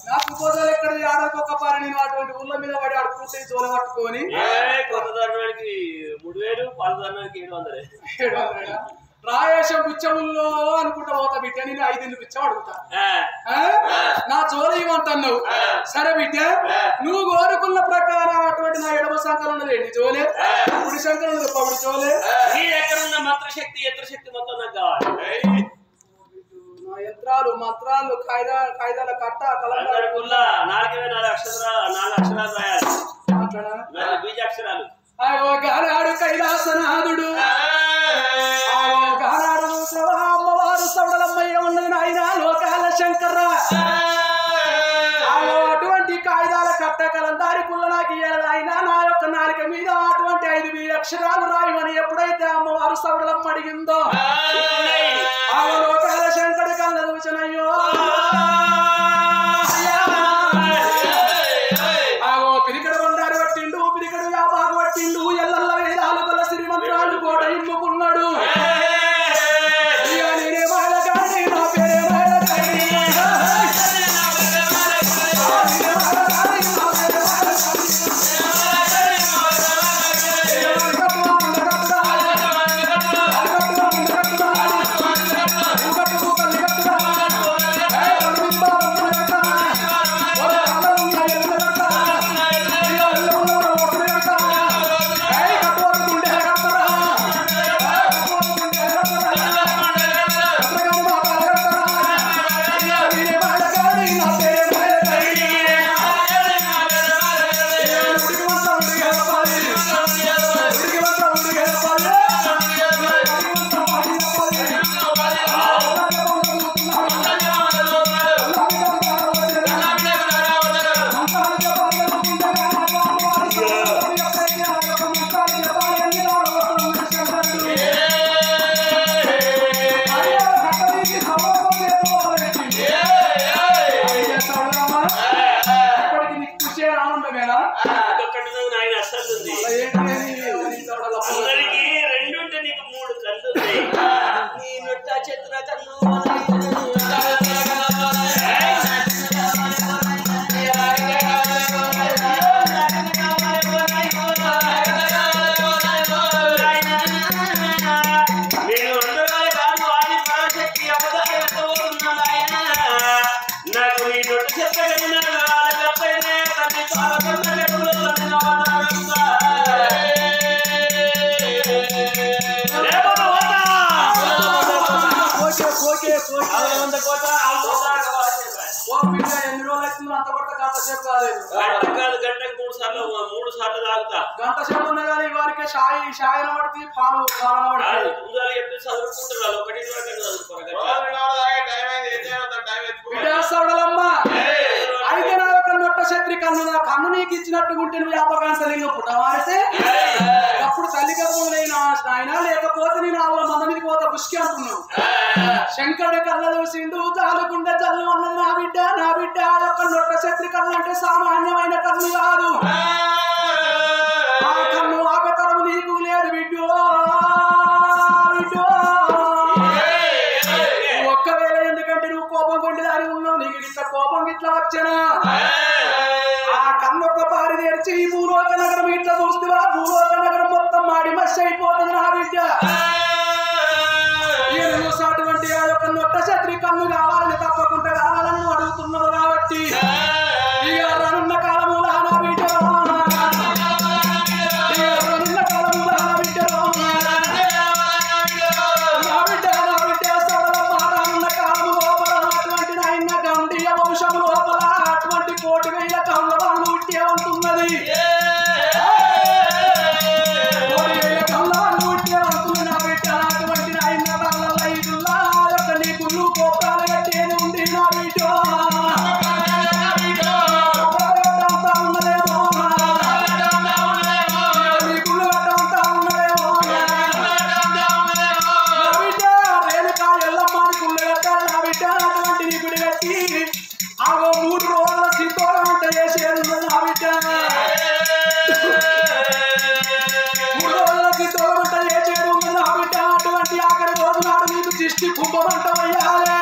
నాకు కోదాలు ఎక్కడ ఆడొక్క పారి నేను అటువంటి ఊళ్ళ మీద పడి అడుకుంటే జోల పట్టుకొని కొత్త ధర్మానికి 3000 పాత ధర్మానికి 700 రాయేశం పిచ్చముల్లో అనుకుంటా పోతా బిడ్డ నేను 5 పిచ్చం అడుగుతా నా జోల ఇవ్వంటున్నావు సరే బిడ్డ నువ్వు కోరుకున్న ప్రకారం అటువంటి నా ఎడమ సంఖ్యలు ఉన్నది ఏంటి జోలే కుడి సంఖ్యలు ఉన్నది పవిడి జోలే నీ దగ్గర ఉన్న మంత్రశక్తి యంత్రశక్తి మొత్తం నాకు కావాలి నా యంత్రాలు మంత్రాలు కాయిదాల కట్ట కలంకారుల 4 అక్షరాలు రాయాలి బీజాక్షరాలు గానాడు కైలాసనాథుడు గానాడు అమ్మవారు సవడలమ్మయ్య ఉన్నది నాయన లోకాల శంకర అటువంటి కాయిదాల కట్ట కలందారి పుల్ల నాకు ఇయ్యాలైనా నా యొక్క నాలుక మీద అటువంటి 5 అక్షరాలు రాయమని ఎప్పుడైతే అమ్మవారు సవడలమ్మ అడిగిందో ఆ లోకాల శంకరుడి కళ్ళ చూచనయ్యో పిరికడు బండారు పట్టిండు పిరికడు వ్యాపారం పట్టిండు ఎల్లల్ల వేదాలు గల శ్రీమంత్రాలు కూడా ఇమ్ముకున్నాడు నేనే మాయలకాడి నా పేరే మాయలకాడి అందరికి 2 ఉంటే నీకు 3 కళ్ళు నీ నొట్ట చేతుల కన్ను నాకు నీ నొట్టు చెప్పగలిగిన గంటకు 3 సార్లు తాగుతా గంట సేపు ఉన్నా కానీ వారికి షాయి పడితే పాలు చెప్పి చదువుకుంటున్నారు 1 సవడలమ్మ అయితే నా యొక్క నొట్ట శత్రి కన్ను నా కన్ను నీకు ఇచ్చినట్టుకుంటే నువ్వు వ్యాపకాంతలింగ పుట్టవారితే అప్పుడు తల్లి గర్భంలో ఆయన లేకపోతే నేను ఆవుల మంద మీద పోతా పుష్కి అంటున్నావు శంకరుడి కళ్ళ చూసిండు జాలుగుండె జల్లు అన్నది నా బిడ్డ ఆ యొక్క నొట్ట శత్రి కన్ను అంటే సామాన్యమైన కన్ను కాదు ఆ కన్ను ఆపతరము నీకు లేదు బిడ్డో ఒక్కవేళ ఎందుకంటే నువ్వు కోపం కొండి దాని ఉన్నావు నీకు ఇట్లా కోపం ఇట్లా వచ్చనా ఆ కన్నొక్క పారి తెరిచి ఈ భూలోక నగరం ఇట్లా చూస్తేవా భూలోక నగరం మొత్తం మాడి మసి అయిపోతుంది నా బిడ్డ అటువంటి ఆ యొక్క నొట్ట శత్రి కన్ను కావాలని తప్పకుండా కావాలని అడుగుతున్నావు కాబట్టి ఇక రానున్న కాలము నా బిడ్డ రానున్న కాలము నా బిడ్డ వంశము లోపల అటువంటి 1,000 కౌల వాళ్ళు ఉట్టే ఉంటున్నది 1,000 కౌల వాళ్ళు ఉట్టే ఉంటున్నది నా బిడ్డ అటువంటి నాయన వాళ్ళ ఐదుల్లా యొక్క నీ గుళ్ళు కోపాలు కట్టేది ఉంది నా బిడ్డ ఉన్నదేమో నీ గుళ్ళు కట్టంతా ఉన్నదేమో నా బిడ్డ రేణుకా ఎల్లమ్మ గుళ్ళు కట్టాలి నా బిడ్డ అటువంటి నీ గుడి కట్టి ఆగో 3 రోజుల సిద్ధంగా ఉంటాయి చేరున్నది నా బిడ్డ 3 రోజుల సిద్ధంగా ఉంటాయి చేరున్నది నా బిడ్డ అటువంటి ఆఖరి రోజు నాడు నీకు దిష్టి కుంభమంట వయ్యాలి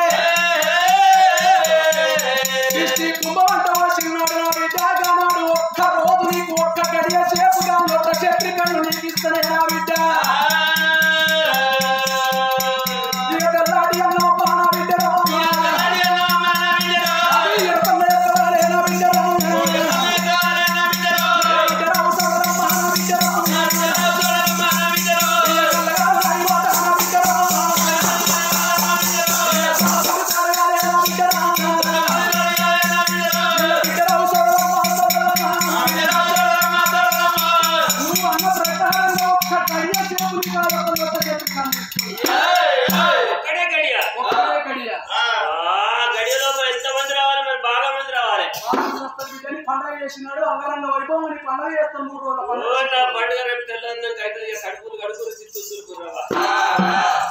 చేసినాడు అంగరంగ వైభవం నీ పండుగ చేస్తాను 3 రోజుల పండుగ పండుగ రేపు తెల్లందాక అయితే కడుపులు కడుపులు చిత్తులు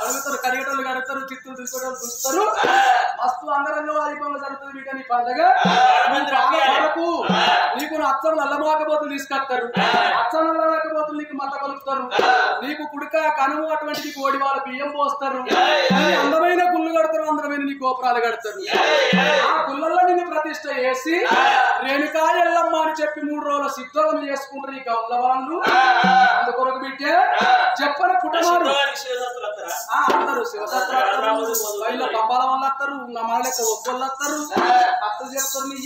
కడుగుతారు కడిగటోళ్ళు కడుగుతారు చిత్తులు దులుకోటోళ్ళు దులుస్తారు మస్తు అంగరంగ వైభవంగా జరుగుతుంది బిడ్డ నీ పండుగ వరకు నీకు అచ్చం నల్లమాకపోతులు తీసుకొస్తారు అచ్చం నల్లమాకపోతులు నీకు మత కలుపుతారు నీకు కుడుక కనుము అటువంటి నీకు ఓడి వాళ్ళ బియ్యం పోస్తారు అందమైన గుళ్ళు కడతారు అందమైన నీ గోపురాలు కడతారు ఆ గుళ్ళల్లో నిన్ను ప్రతిష్ట చేసి రేణుకా ఎల్లమ్మ అని చెప్పి 3 రోజుల సిద్ధం చేసుకుంటారు ఈ గౌళ్ళ వాళ్ళు అందుకొరకు బిడ్డే చెప్పని కుటుంబాలు అందరు శివసత్ర పంపాల వాళ్ళు వస్తారు నమాల లెక్క ఒక్కళ్ళు వస్తారు అత్తలు చెప్తారు నీ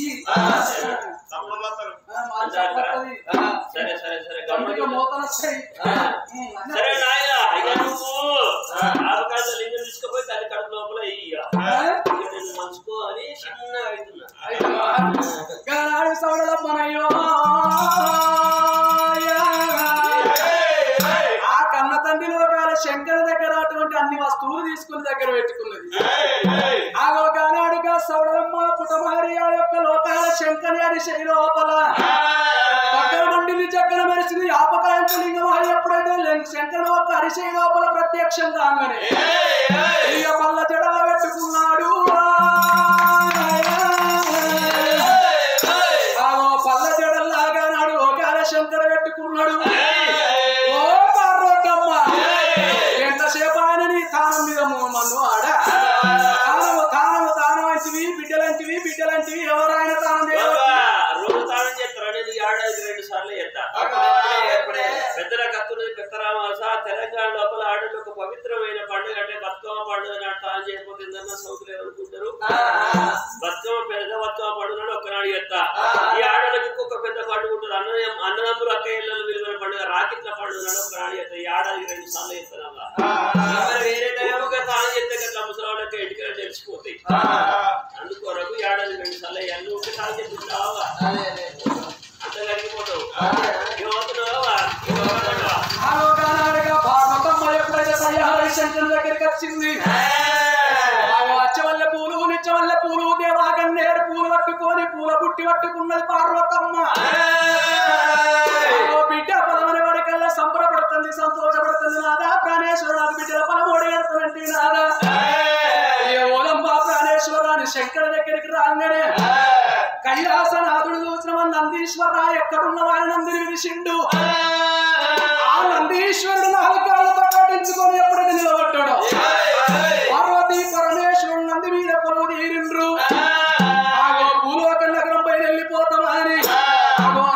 మోతలు వస్తాయి తీసుకుపోయి తల్లి కడుపు లోపల మంచుకో అని చిన్నగా అవుతున్నా ఆ కన్న తండ్రి లోకాల శంకర దగ్గర అటువంటి అన్ని వస్తువులు తీసుకుని దగ్గర పెట్టుకున్నది ఆ లోకానాడుగా సౌడమ్మ పుటమారి ఆ యొక్క లోకాల శంకరి అరిశై లోపల పక్కన నుండి చక్కన మరిచింది ఆపకాయంతో లింగం ఎప్పుడైతే శంకర యొక్క అరిశై లోపల ప్రత్యక్షంగా అంగనే ఇక పళ్ళ జడల పెట్టుకున్నాడు పళ్ళ జడల్లాగా నాడు లోకాల శంకర పెట్టుకున్నాడు ఓ పార్వతమ్మ ఎంతసేపు ఆయన నీ తానం మీద మన్ను ఆడ తానం అంటివి బిడ్డలంటివి ఎవరైనా తానం రోజు తానం చేస్తారు అనేది ఏడాదికి 2 సార్లు చేస్తా పెద్దల కత్తున్నది పెద్దరామాస తెలంగాణ లోపల ఆడలు ఒక పవిత్రమైన పండుగ అంటే బతుకమ్మ పండుగ నాడు తాను చేయకపోతే ఏందన్నా సౌతులు అనుకుంటారు బతుకమ్మ పండుగ ఒక్కనాడు చేస్తా ఈ ఆడలకి ఇంకొక పెద్ద పండుగ ఉంటుంది అన్నదమ్ములు అక్క ఇళ్ళలు విలువైన పండుగ రాకిట్ల పండుగ నాడు ఒకనాడు చేస్తా ఈ ఏడాదికి 2 సార్లు చేస్తాను వేరే టైంగా తాను చేస్తే అట్లా ముసలాళ్ళకి ఎటుకలు తెలిసిపోతాయి అందుకొరకు ఏడాది 2 సార్లు అన్ని ఒకసారి చెప్తున్నావా అంత కలిగిపోతావు దగ్గరికి వచ్చింది అచ్చవల్ల పూలు నిచ్చవల్ల పూలు దేవాగన్నేరు పూలు పట్టుకొని పూల బుట్టి పట్టుకున్నది పార్వతమ్మ బిడ్డ పదమని వాడికల్లా సంబరపడుతుంది సంతోషపడుతుంది నాదా ప్రాణేశ్వరానికి బిడ్డల పలమోడి కడుతున్నట్టు నాదా ఓలంబ ప్రాణేశ్వరాన్ని శంకర దగ్గరికి రాగానే కైలాసనాథుడు చూసిన నందీశ్వర ఎక్కడున్న వారి నందిని విరిసిండు ఆ నందీశ్వరుడు 4 కాళ్ళతో పాటించుకొని ఎప్పుడైతే నిలబడ్డాడు పార్వతీ పరమేశ్వరుడు నంది మీద కొలువు తీరిండ్రు భూలోక నగరం పైన వెళ్ళిపోతామని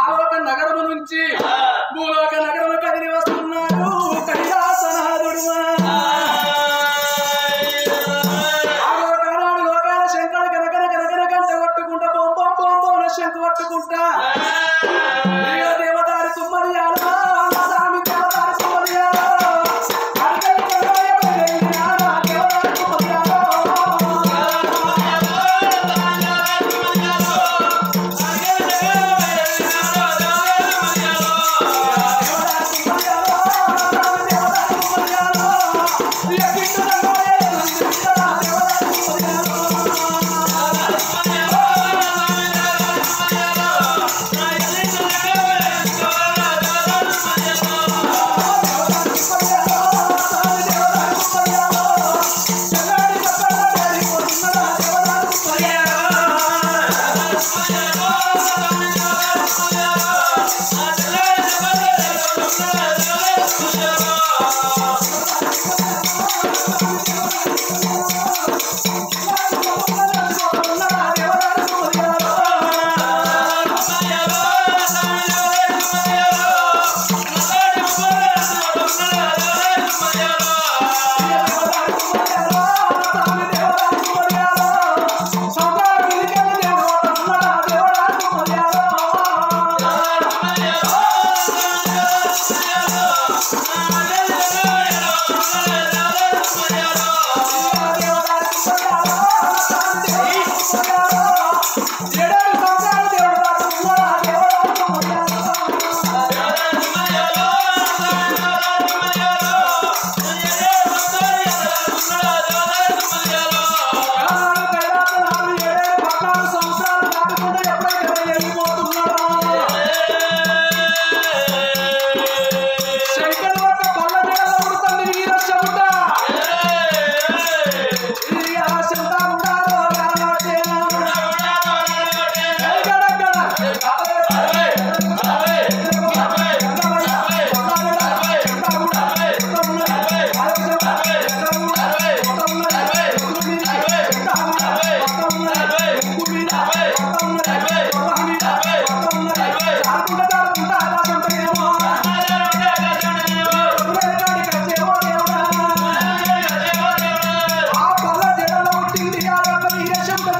ఆలోక నగరము నుంచి భూలోక నగరం కదిలి వస్తున్నాడు కైలాసనాథుడు లోకాల శంకర కనకన గంట పట్టుకుంటా బొంబొంబొంబొన శంకు పట్టుకుంటా దేవదారి తుమ్మని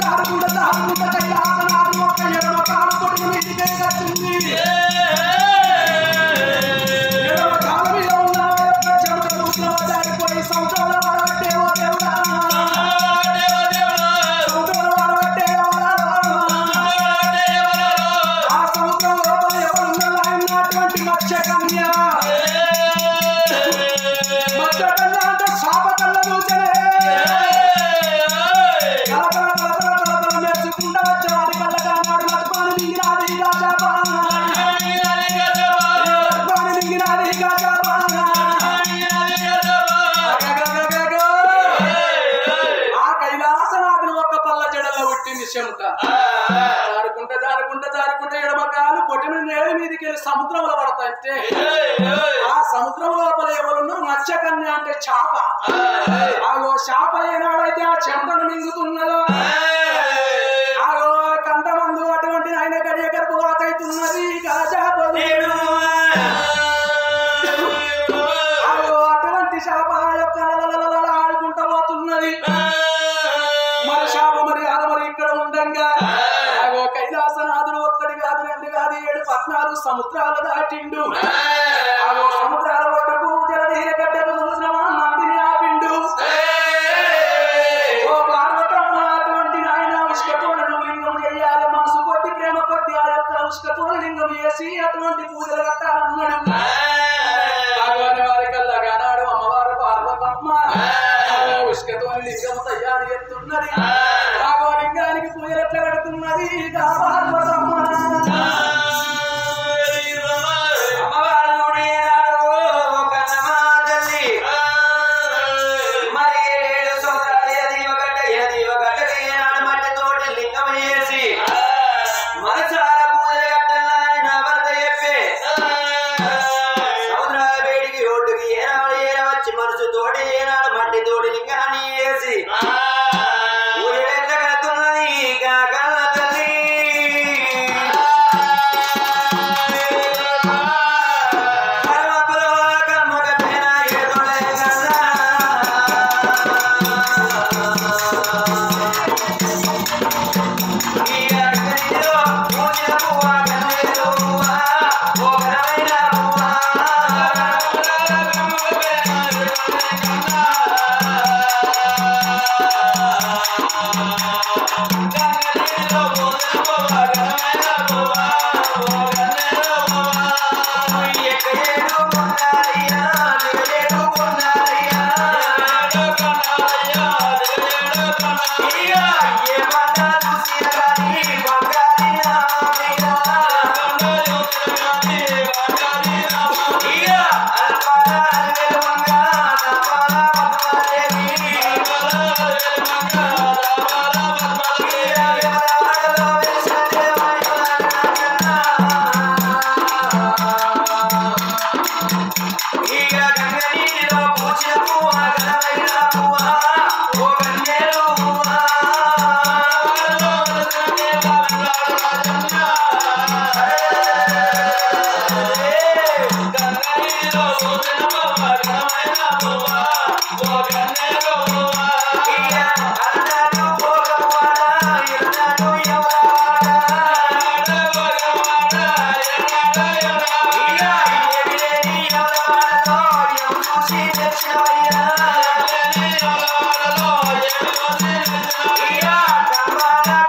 జారుకుంట కైలాసనాథుడు ఒక్క ఎడమ కాలు కొట్టుకుని ఇంటికే కట్టింది. ఎడమ కాలు మీద ఉన్న యొక్క చెమటలు జారిపోయి సంవత్సరాల వాడబట్టేవో దేవుడా, సంవత్సరాల వాడబట్టేవో ఆ సముద్రం లోపల ఎవరున్నా అన్నటువంటి మత్స్యకన్య అంటే శాప కళ్ళ చూచనే మెచ్చుకుంటా వచ్చేవాడి కళ్ళగా నాడు లక్ష్మాని మింగినాది ఆ కైలాసనాథుని ఒక్క పల్ల జడలో పుట్టింది చెమట. జారుకుంటా ఎడమకాలు పొట్టిన నేల మీదకి వెళ్ళి సముద్రంలో పడతాయంటే ఆ సముద్రం లోపల ఎవరున్నారు మత్స్యకన్య అంటే చేప. ఆగో చేప ఏనాడైతే ఆ చెమటను మింగుతున్నదో ఆగో కంటమందు అటువంటి ఆయన గడియ గర్భవాత అవుతున్నది ఆగో అటువంటి చేప యొక్క ఆడుకుంటూ పోతున్నది. మరి చేప మరి అలమరి ఇక్కడ ఉండంగా ఆగో కైలాసనాథుడు ఒక్కటి కాదు రెండు కాదు 7 14 సముద్రాలు దాటిండు. ఆగో సముద్రాల ఒడ్డుకు జలధీర గడ్డకు చూసినవా నందిని ఆపిండు. ఓ పార్వతమ్మ అటువంటి నాయన ఉష్కతోలను లింగం చేయాలి, మనసు కొద్ది ప్రేమ కొద్ది ఆ యొక్క ఉష్కతోన లింగం చేసి అటువంటి పూజలు కట్టాలన్నాడు. ఆగోని వారి కల్లాగా నాడు అమ్మవారు పార్వతమ్మ ఉష్కతోని లింగం తయారు చేస్తున్నది. ఆగో లింగానికి పూజలు ఎట్లా కడుతున్నది పార్వతమ్మ. Yeah.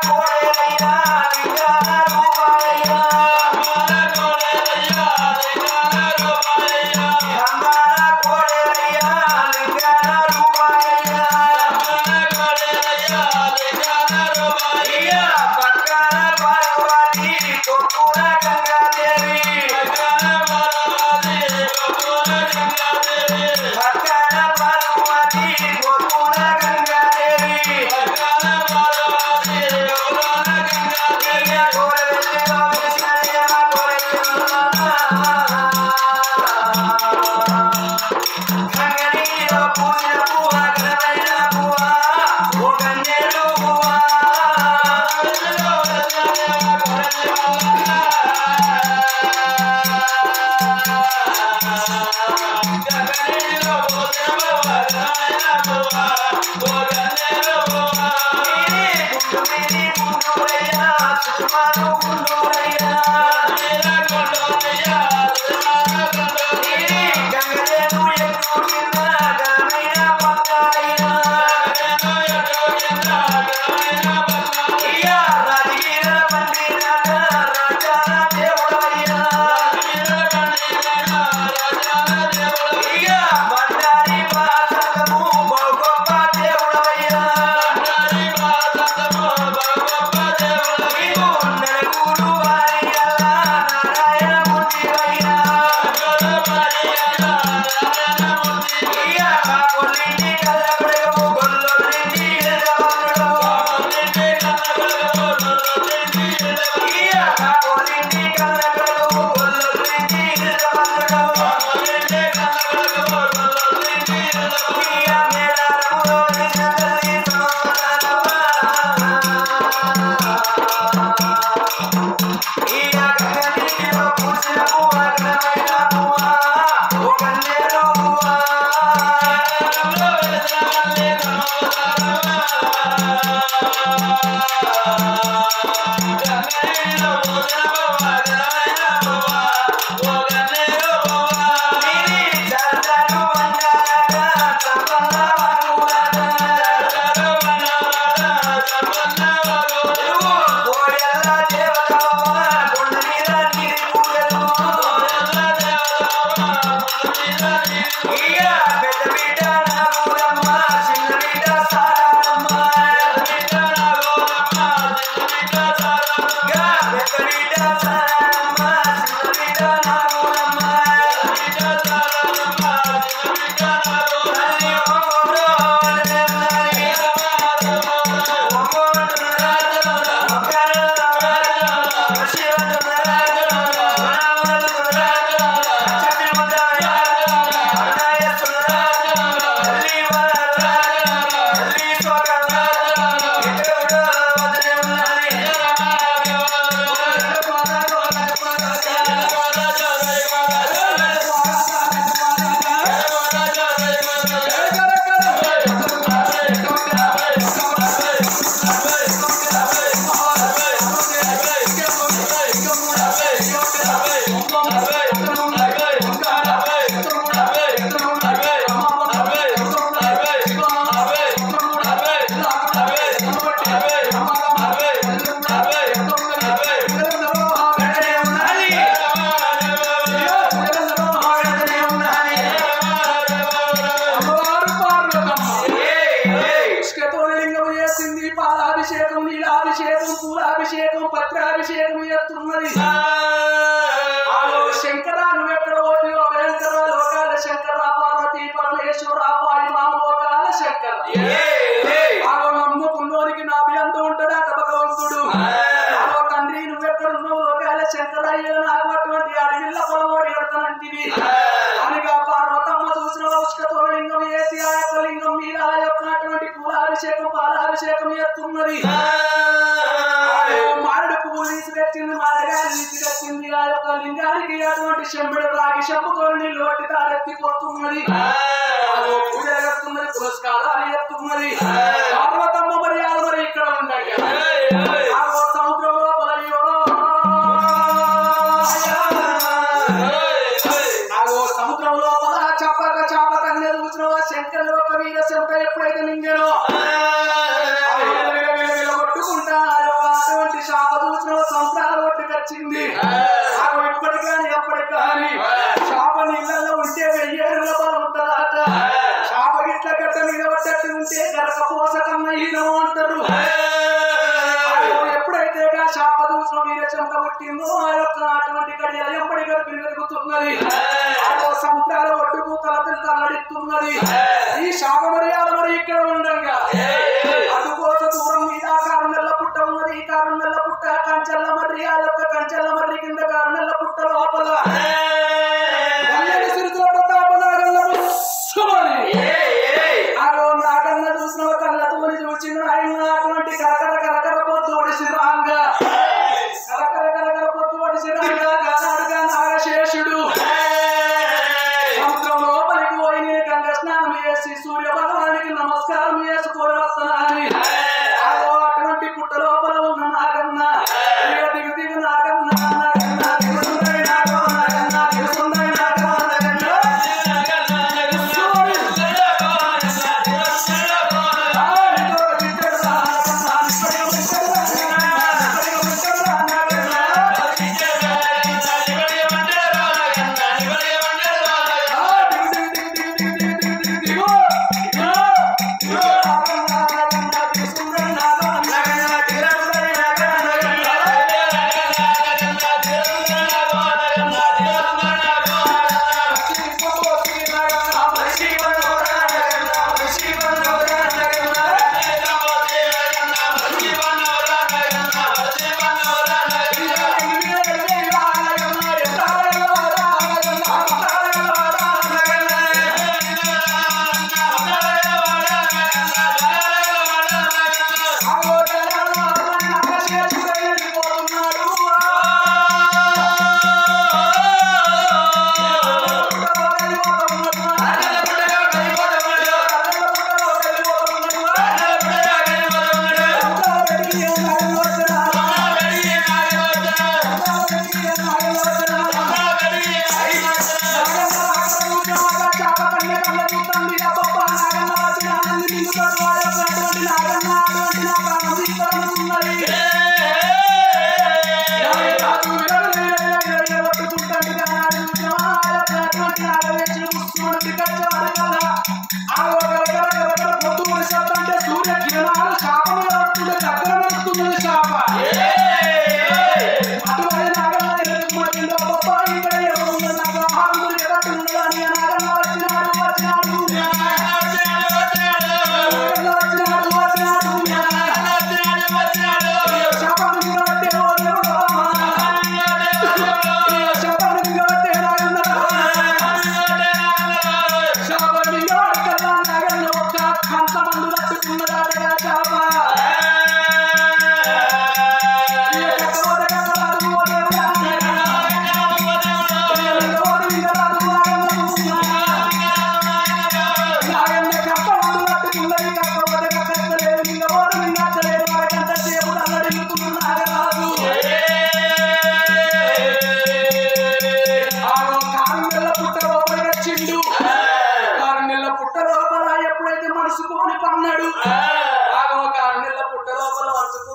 నాగన్న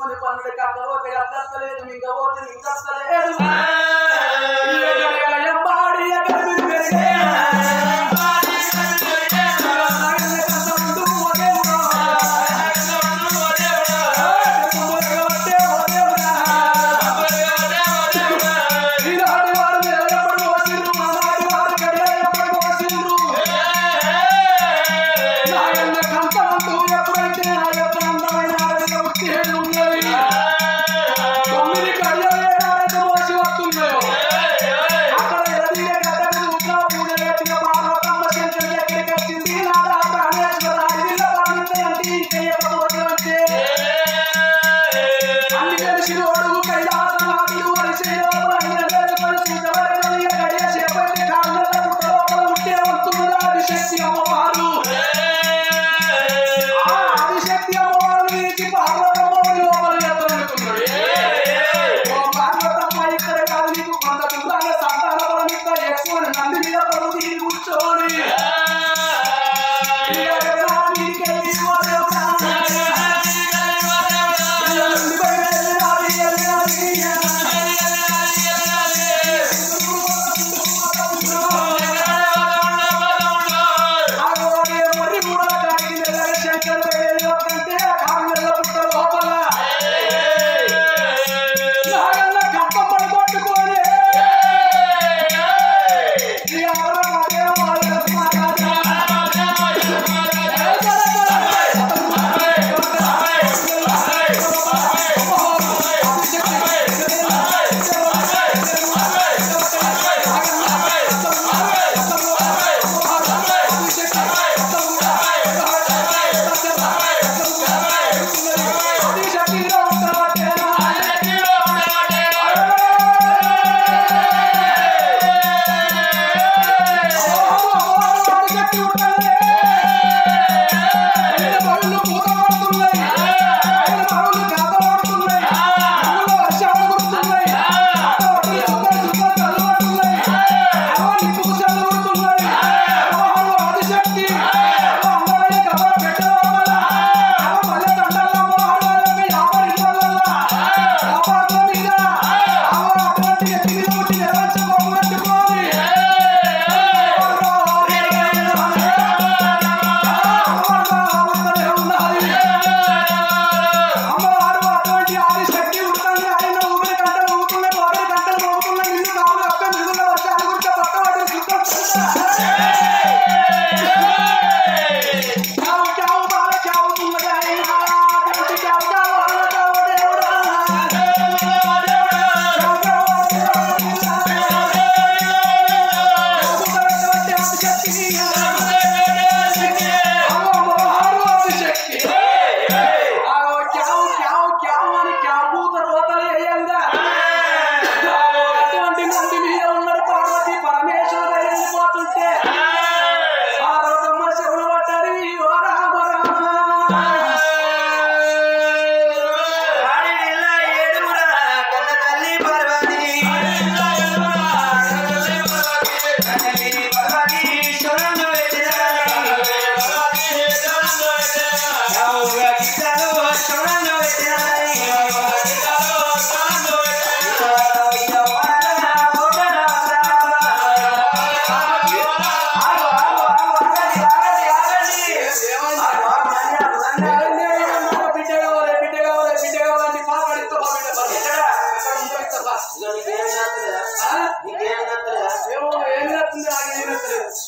చూసుకొని పన్నుడి కట్టబోతే కట్టలేదు మింగబోతే మింగలేదు ఎంబాడి ఎక్కడ పెరిగే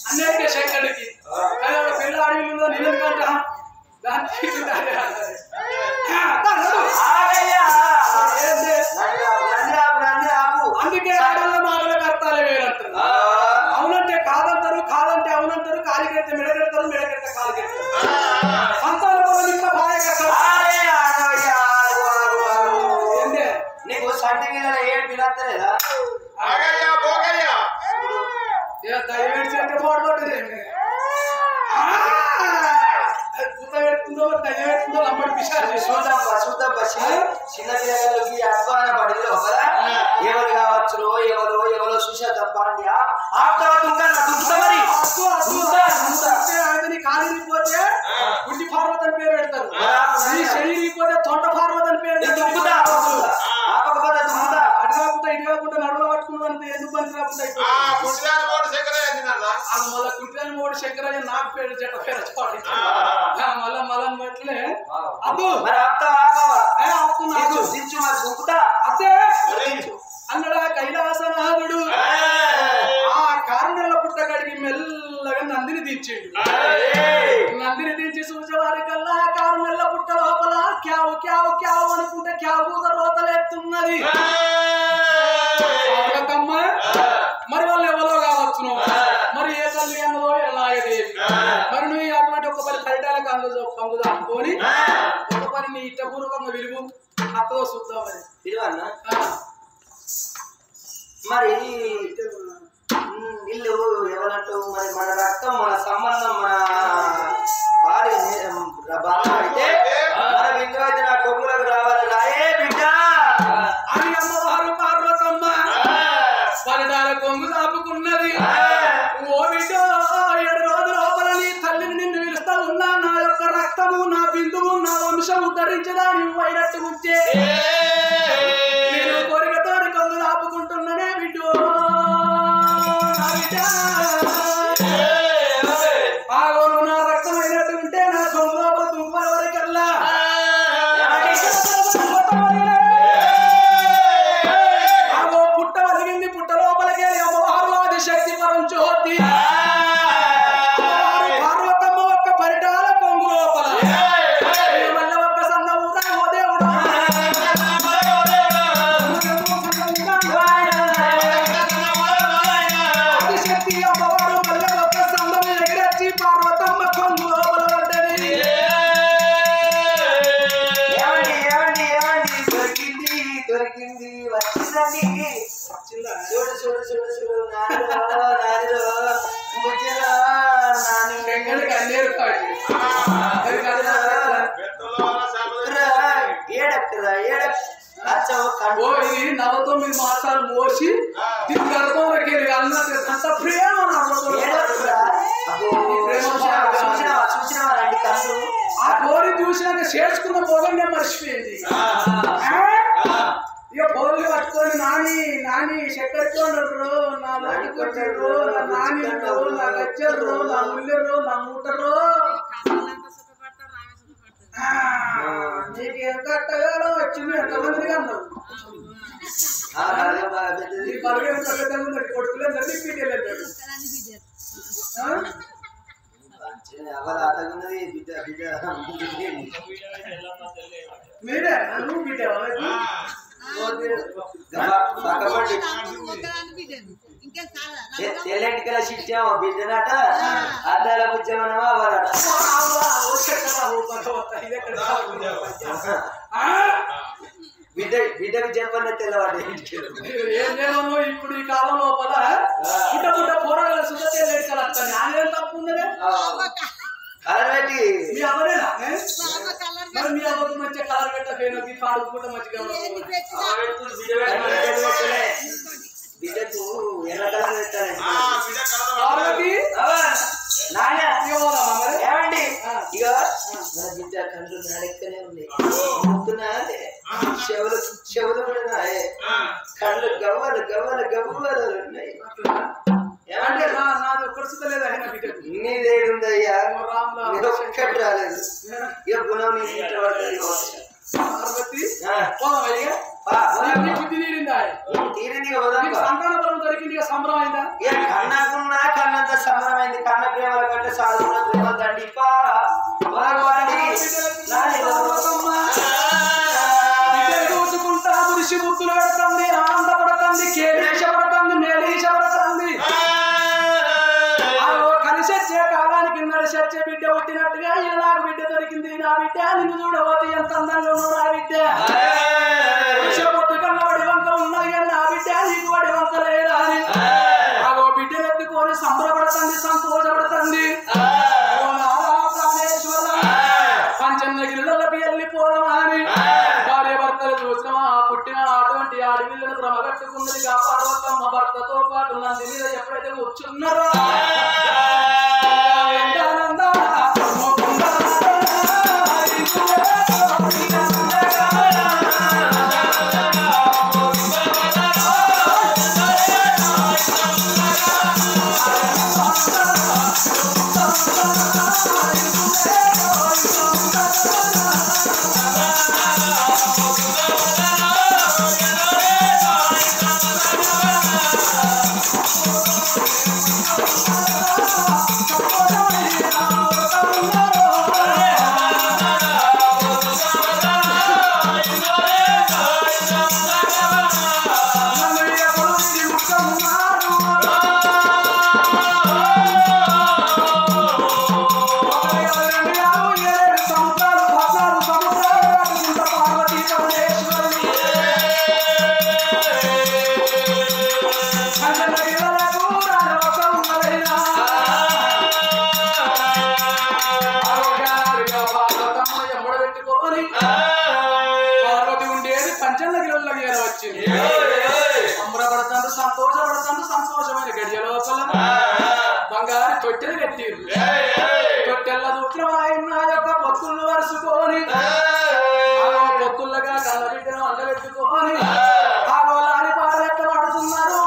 అన్నిటికీ శంకరుడికి పిల్ల అడవిలో నిన్నకంట అందుకే ఆడవాళ్ళ మాటలు కర్తాలే వేరంటారు. అవునంటే కాదంటారు, కాదంటే అవునంటారు, కాలికెడితే మెడకెడతారు, మెడకెడితే కాలికెడతారు. సంతాన పనులు ఇంకా బాగా కట్టారు. నీకు సంటి పిల్లల ఏడు పిల్లలేదా? దయవేసి అంటే పోడబట్టదే పూత పెడుతుందో దయ పెడుతుందో అమ్మడి పిశాచి చిన్న పిల్లలకి అధ్వాన పడి లోపల ఎవరు కావచ్చు ఎవరో చూసా తప్ప అండి ఆయనని కాలిపోతే గుడ్డి పార్వతి అని పేరు పెడతారు, శరీరిపోతే తొండ పార్వతి అని పేరు పెడతారు. అనుకుంటా పుట్టిదాని మోడు శంకరయ్య అందినారా అది మళ్ళీ కుంటిదాని మూడు శంకరయ్య నాకు పేరు చెట్ట పేరు పాడి మళ్ళా ఎట్లే అబ్బు మరి ఆపుతున్నా దించు మరి దుంకుతా అదే అన్నడా కైలాసనాథుడు ఆ కారణంలో పుట్టగడికి మెల్లగా నందిని దించిండు నందిని దించి చూసేవారికల్లా కారణంలో పుట్ట లోపల క్యావు క్యావు క్యావు అనుకుంటే క్యావు రోతలేస్తున్నది మరి వాళ్ళు ఎవరో కావచ్చును మరి ఏ తల్లి అన్నదో ఎలాగదేవి మరి నువ్వు అటువంటి ఒక పని పరిటాలకు కంగుదా అనుకోని ఒక పని నీ ఇష్టపూర్వకంగా విలువు అత్తదో చూద్దాం పిలువన్నా మరి ఇల్లు ఎవరంటూ మరి మన రక్తం మన సంబంధం మన వారి అయితే మన బిడ్డ అయితే నా కొమ్ములకు రావాలి రాయే బిడ్డ అని అమ్మవారు పార్వతమ్మ పరిటాల కొంగు దాపుకున్నది ఓ బిడ్డ 7 రోజుల లోపల నీ తల్లిని నిన్ను పిలుస్తా ఉన్నా నా యొక్క రక్తము నా బిందువు నా వంశం ఉద్ధరించడానికి వైరట్టు ఉంటే నేను కోరికతో కొంగు దాపుకుంటున్నానే బిడ్డో ఆగోను నా రక్తం అయినట్టు ఉంటే నా కొంగు లోపల తుంపల వరకల్లా ఆగో పుట్ట వలిగింది పుట్ట లోపలికి అమ్మవారు ఆది శక్తి పరం జ్యోతి పార్వతమ్మ ఒక్క పరిటాల కొంగు లోపల మళ్ళీ ఒక్క సన్న ఊరా ఓ దేవుడా ఆది శక్తి అమ్మవారు మళ్ళీ ఒక్క సందం ఎగిరచ్చి పార్వతమ్మ కొంగు లోపల పడ్డది దొరికింది వచ్చిందండి వచ్చిందా చూడు చూడు చూడు చూడు నానిరో ముజ్జరా నాని వెంకటకి అన్నేరు కాటి ఏడక్కరా అచ్చవు ఓ ఇది 49 మాసాలు మోసి దీని గర్భంలోకి అంత ప్రేమ చూసినవారండి కళ్ళు ఆ కోరి చూసినాక చేసుకున్న పోగండి మర్చిపోయింది ఇక పోగులు పట్టుకొని నాని చక్కెరతో నా లడ్డు కొట్టారు నా నాని నా గచ్చరు నా ముల్లెరు నా మూటరు నీకేం కట్టగాలో వచ్చింది ఎంతమందిగా అన్నావు ఈ పరుగు ఎంత పెద్దగా ఉన్నది కొడుకులే నల్లి పీటలు అంటాడు అవలాతగున్నది బిడ్డ బిడ్డ మీరే నన్ను పీటేవా తెల్లెంటికల శిక్షామా బిడ్డనట అద్దాల ఉద్యమనమా అవలట బిడ్డకు చెప్పన్న తెల్లవాడు ఏం చేయమో ఇప్పుడు ఈ కాలం లోపల పుట్ట పోరాడాల సుధతే లేడికలు వస్తాను నానేం తప్పు ఉన్నదే అరబెట్టి మీ అవ్వలేనా మరి మీ అవ్వకు మంచిగా కలర్ పెట్టకపోయినా పాడుకుంటే మంచిగా బిడ్డకు ఎర్ర కలర్ పెట్టాలి ఏమండి ఇక నా బిడ్డ కళ్ళు నాడెక్కనే ఉన్నాయి ముక్కునాదే చెవులు కూడా నాయే కళ్ళు గవ్వలు గవ్వలు గవ్వలు ఉన్నాయి ఏమంటే నాది ఒక్కడుస్తలేదు అయినా బిడ్డకు నీదేడుందయ్యా ఒక్కటి రాలేదు ఇక గుణం నీ సంతాన బలం దొరికింది సంబరం అయిందా కన్నకున్నా కన్నంత సంబరమైంది కన్న ప్రేమల కంటే సాధువుల ప్రేమ తండ్రి చూసుకుంటా పురుషి ముద్దులు పెడుతుంది ఆనందపడుతుంది కేశపడుతుంది మేలీశపడుతుంది కలిసొచ్చే కాలానికి నడిసొచ్చే బిడ్డ పుట్టినట్టుగా ఇలా నాకు బిడ్డ దొరికింది నా బిడ్డ నిన్ను చూడబోతే ఎంత అందంగా ఉన్నావు నా బిడ్డ పొట్టు కన్నా వడి వంక ఉన్నది కానీ నా బిడ్డ నీకు వడి వంక లేదా అని ఆగో బిడ్డను ఎత్తుకొని సంబరపడుతుంది సంతోషపడుతుంది ప్రాణేశ్వర పంచన్నగిరిలోకి వెళ్ళిపోదామా అని భార్య భర్తలు చూసినా పుట్టిన అటువంటి ఆడపిల్లను భ్రమగట్టుకున్నది కాపాడవద్దమ్మ భర్తతో పాటు నంది మీద ఎప్పుడైతే కూర్చున్నారో పార్వతి ఉండేది పంచన్నగిరిలో వచ్చింది. సంబరపడతాను, సంతోషమైన గడియ లోపల బంగారు తొట్టెలు కట్టిరు. తొట్టెల్ల దూత్రం ఆయన యొక్క పొత్తులు వరుసుకొని పొత్తుల్లగా కళ్ళ బిడ్డను అందబెట్టుకొని ఆ గోలాని పాటలెక్క పడుతున్నారు.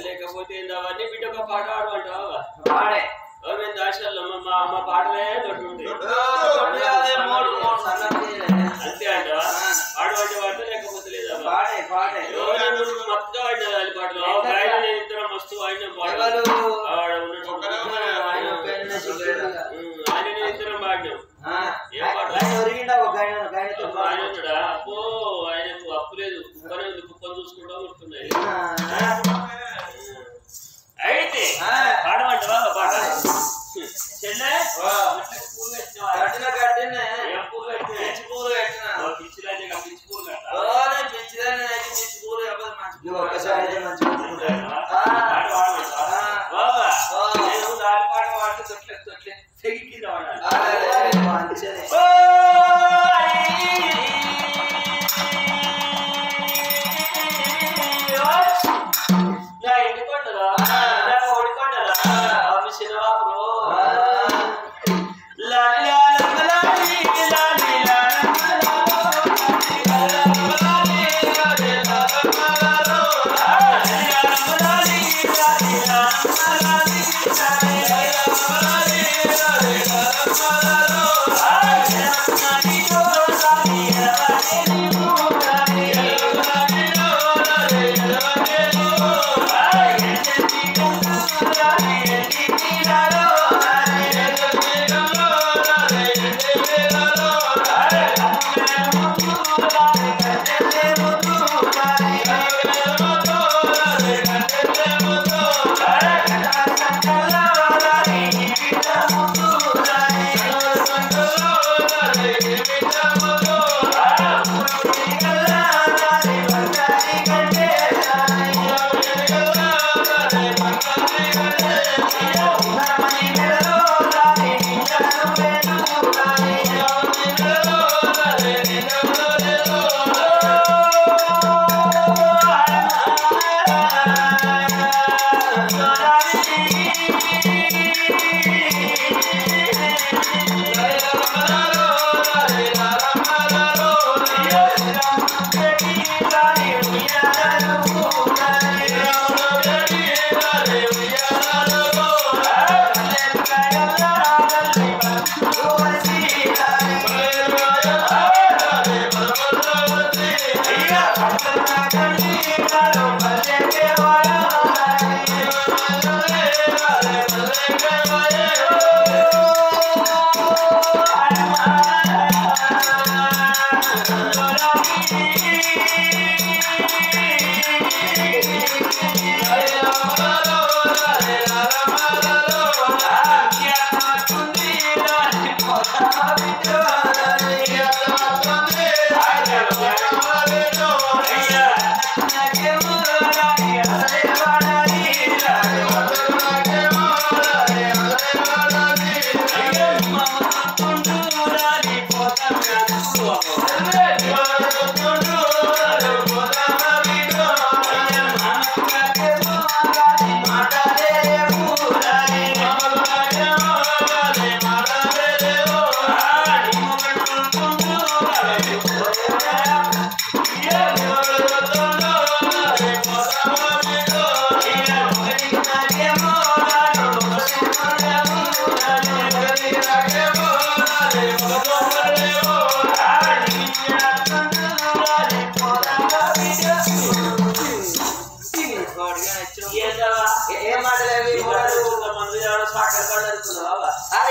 లేకపోతే అవన్నీ బిడ్డకు పాట ఆడమంటావా? మేము దాశాల్లో మా అమ్మ పాటలే దొడ్డుంది అంతే అంటావా? ఆడమంటే పాట లేకపోతే లేదా? మత్తుగా వాడినా అది పాటలు ఆయన నేను ఇద్దరం మస్తు వాడిన పాటలు ఆయన నేను ఇద్దరం పాడినాం. ఏం పాట ఆయన అబ్బో ఆయనకు అప్పు లేదు, కుక్కనే ఉంది, కుక్కను చూసుకుంటా ఉంటున్నాయి. అయితే పాడమంటావా పాట? పాట పాడితే తొట్లే తెగి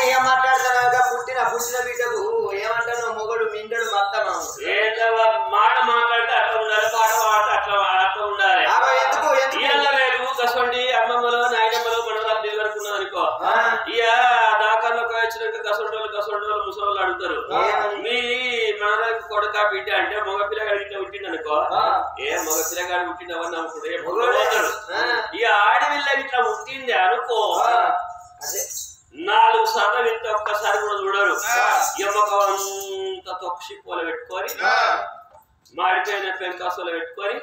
ఏ మాట పుట్టిన బిడ్డకు ఏమంటాను మొగడు మిండడు మత్తమా ఏదో మాట మాట్లాడితే అట్లా ఉండాలి, పాట పాడితే అట్లా ఉండాలి. ఇవాళ రేపు కసండి అమ్మమ్మలో నాయనమ్మలో మనవరాలు నిలబడుకున్నాం అనుకో, ఇక దాకాల్లోకి వచ్చినాక కసండోళ్ళు ముసలోళ్ళు అడుగుతారు, మీ మనవరాలకు కొడుక బిడ్డ అంటే మగ పిల్లగాడు ఇట్లా పుట్టింది అనుకో, ఏ మగ పిల్లగాడు పుట్టినవని నమ్ముకుంటే ఇక ఆడపిల్ల ఇట్లా పుట్టింది అనుకో, 4 సార్లు ఇంత ఒక్కసారి కూడా చూడరు. ఎమ్మకంత తొక్కి పూల పెట్టుకొని మాడిపోయిన పెంకాసులు పెట్టుకొని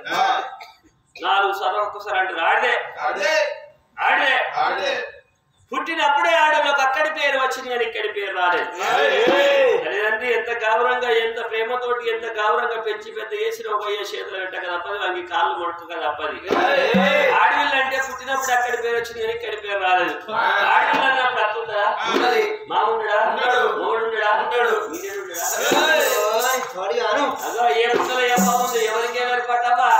4 సార్లు ఒక్కసారి అంటారు ఆడే పుట్టినప్పుడే ఆడలోకి అక్కడి పేరు వచ్చింది కానీ ఇక్కడి పేరు రాలేదు. అదేంటే ఎంత గౌరవంగా ఎంత ప్రేమతోటి ఎంత గౌరవంగా పెంచి పెద్ద చేసిన పోయే చేతులు పెట్టక తప్పది, వానికి కాళ్ళు మొడక తప్పది. ఆడవిల్లు అంటే పుట్టినప్పుడు అక్కడి పేరు వచ్చింది కానీ ఇక్కడి పేరు రాలేదు. ఆడవిల్లు అన్నప్పుడు అట్లుందా, మాముండా మోడుండా అదో ఏ పుట్టలో ఏ బాగుంది ఎవరికేమని పట్టావా,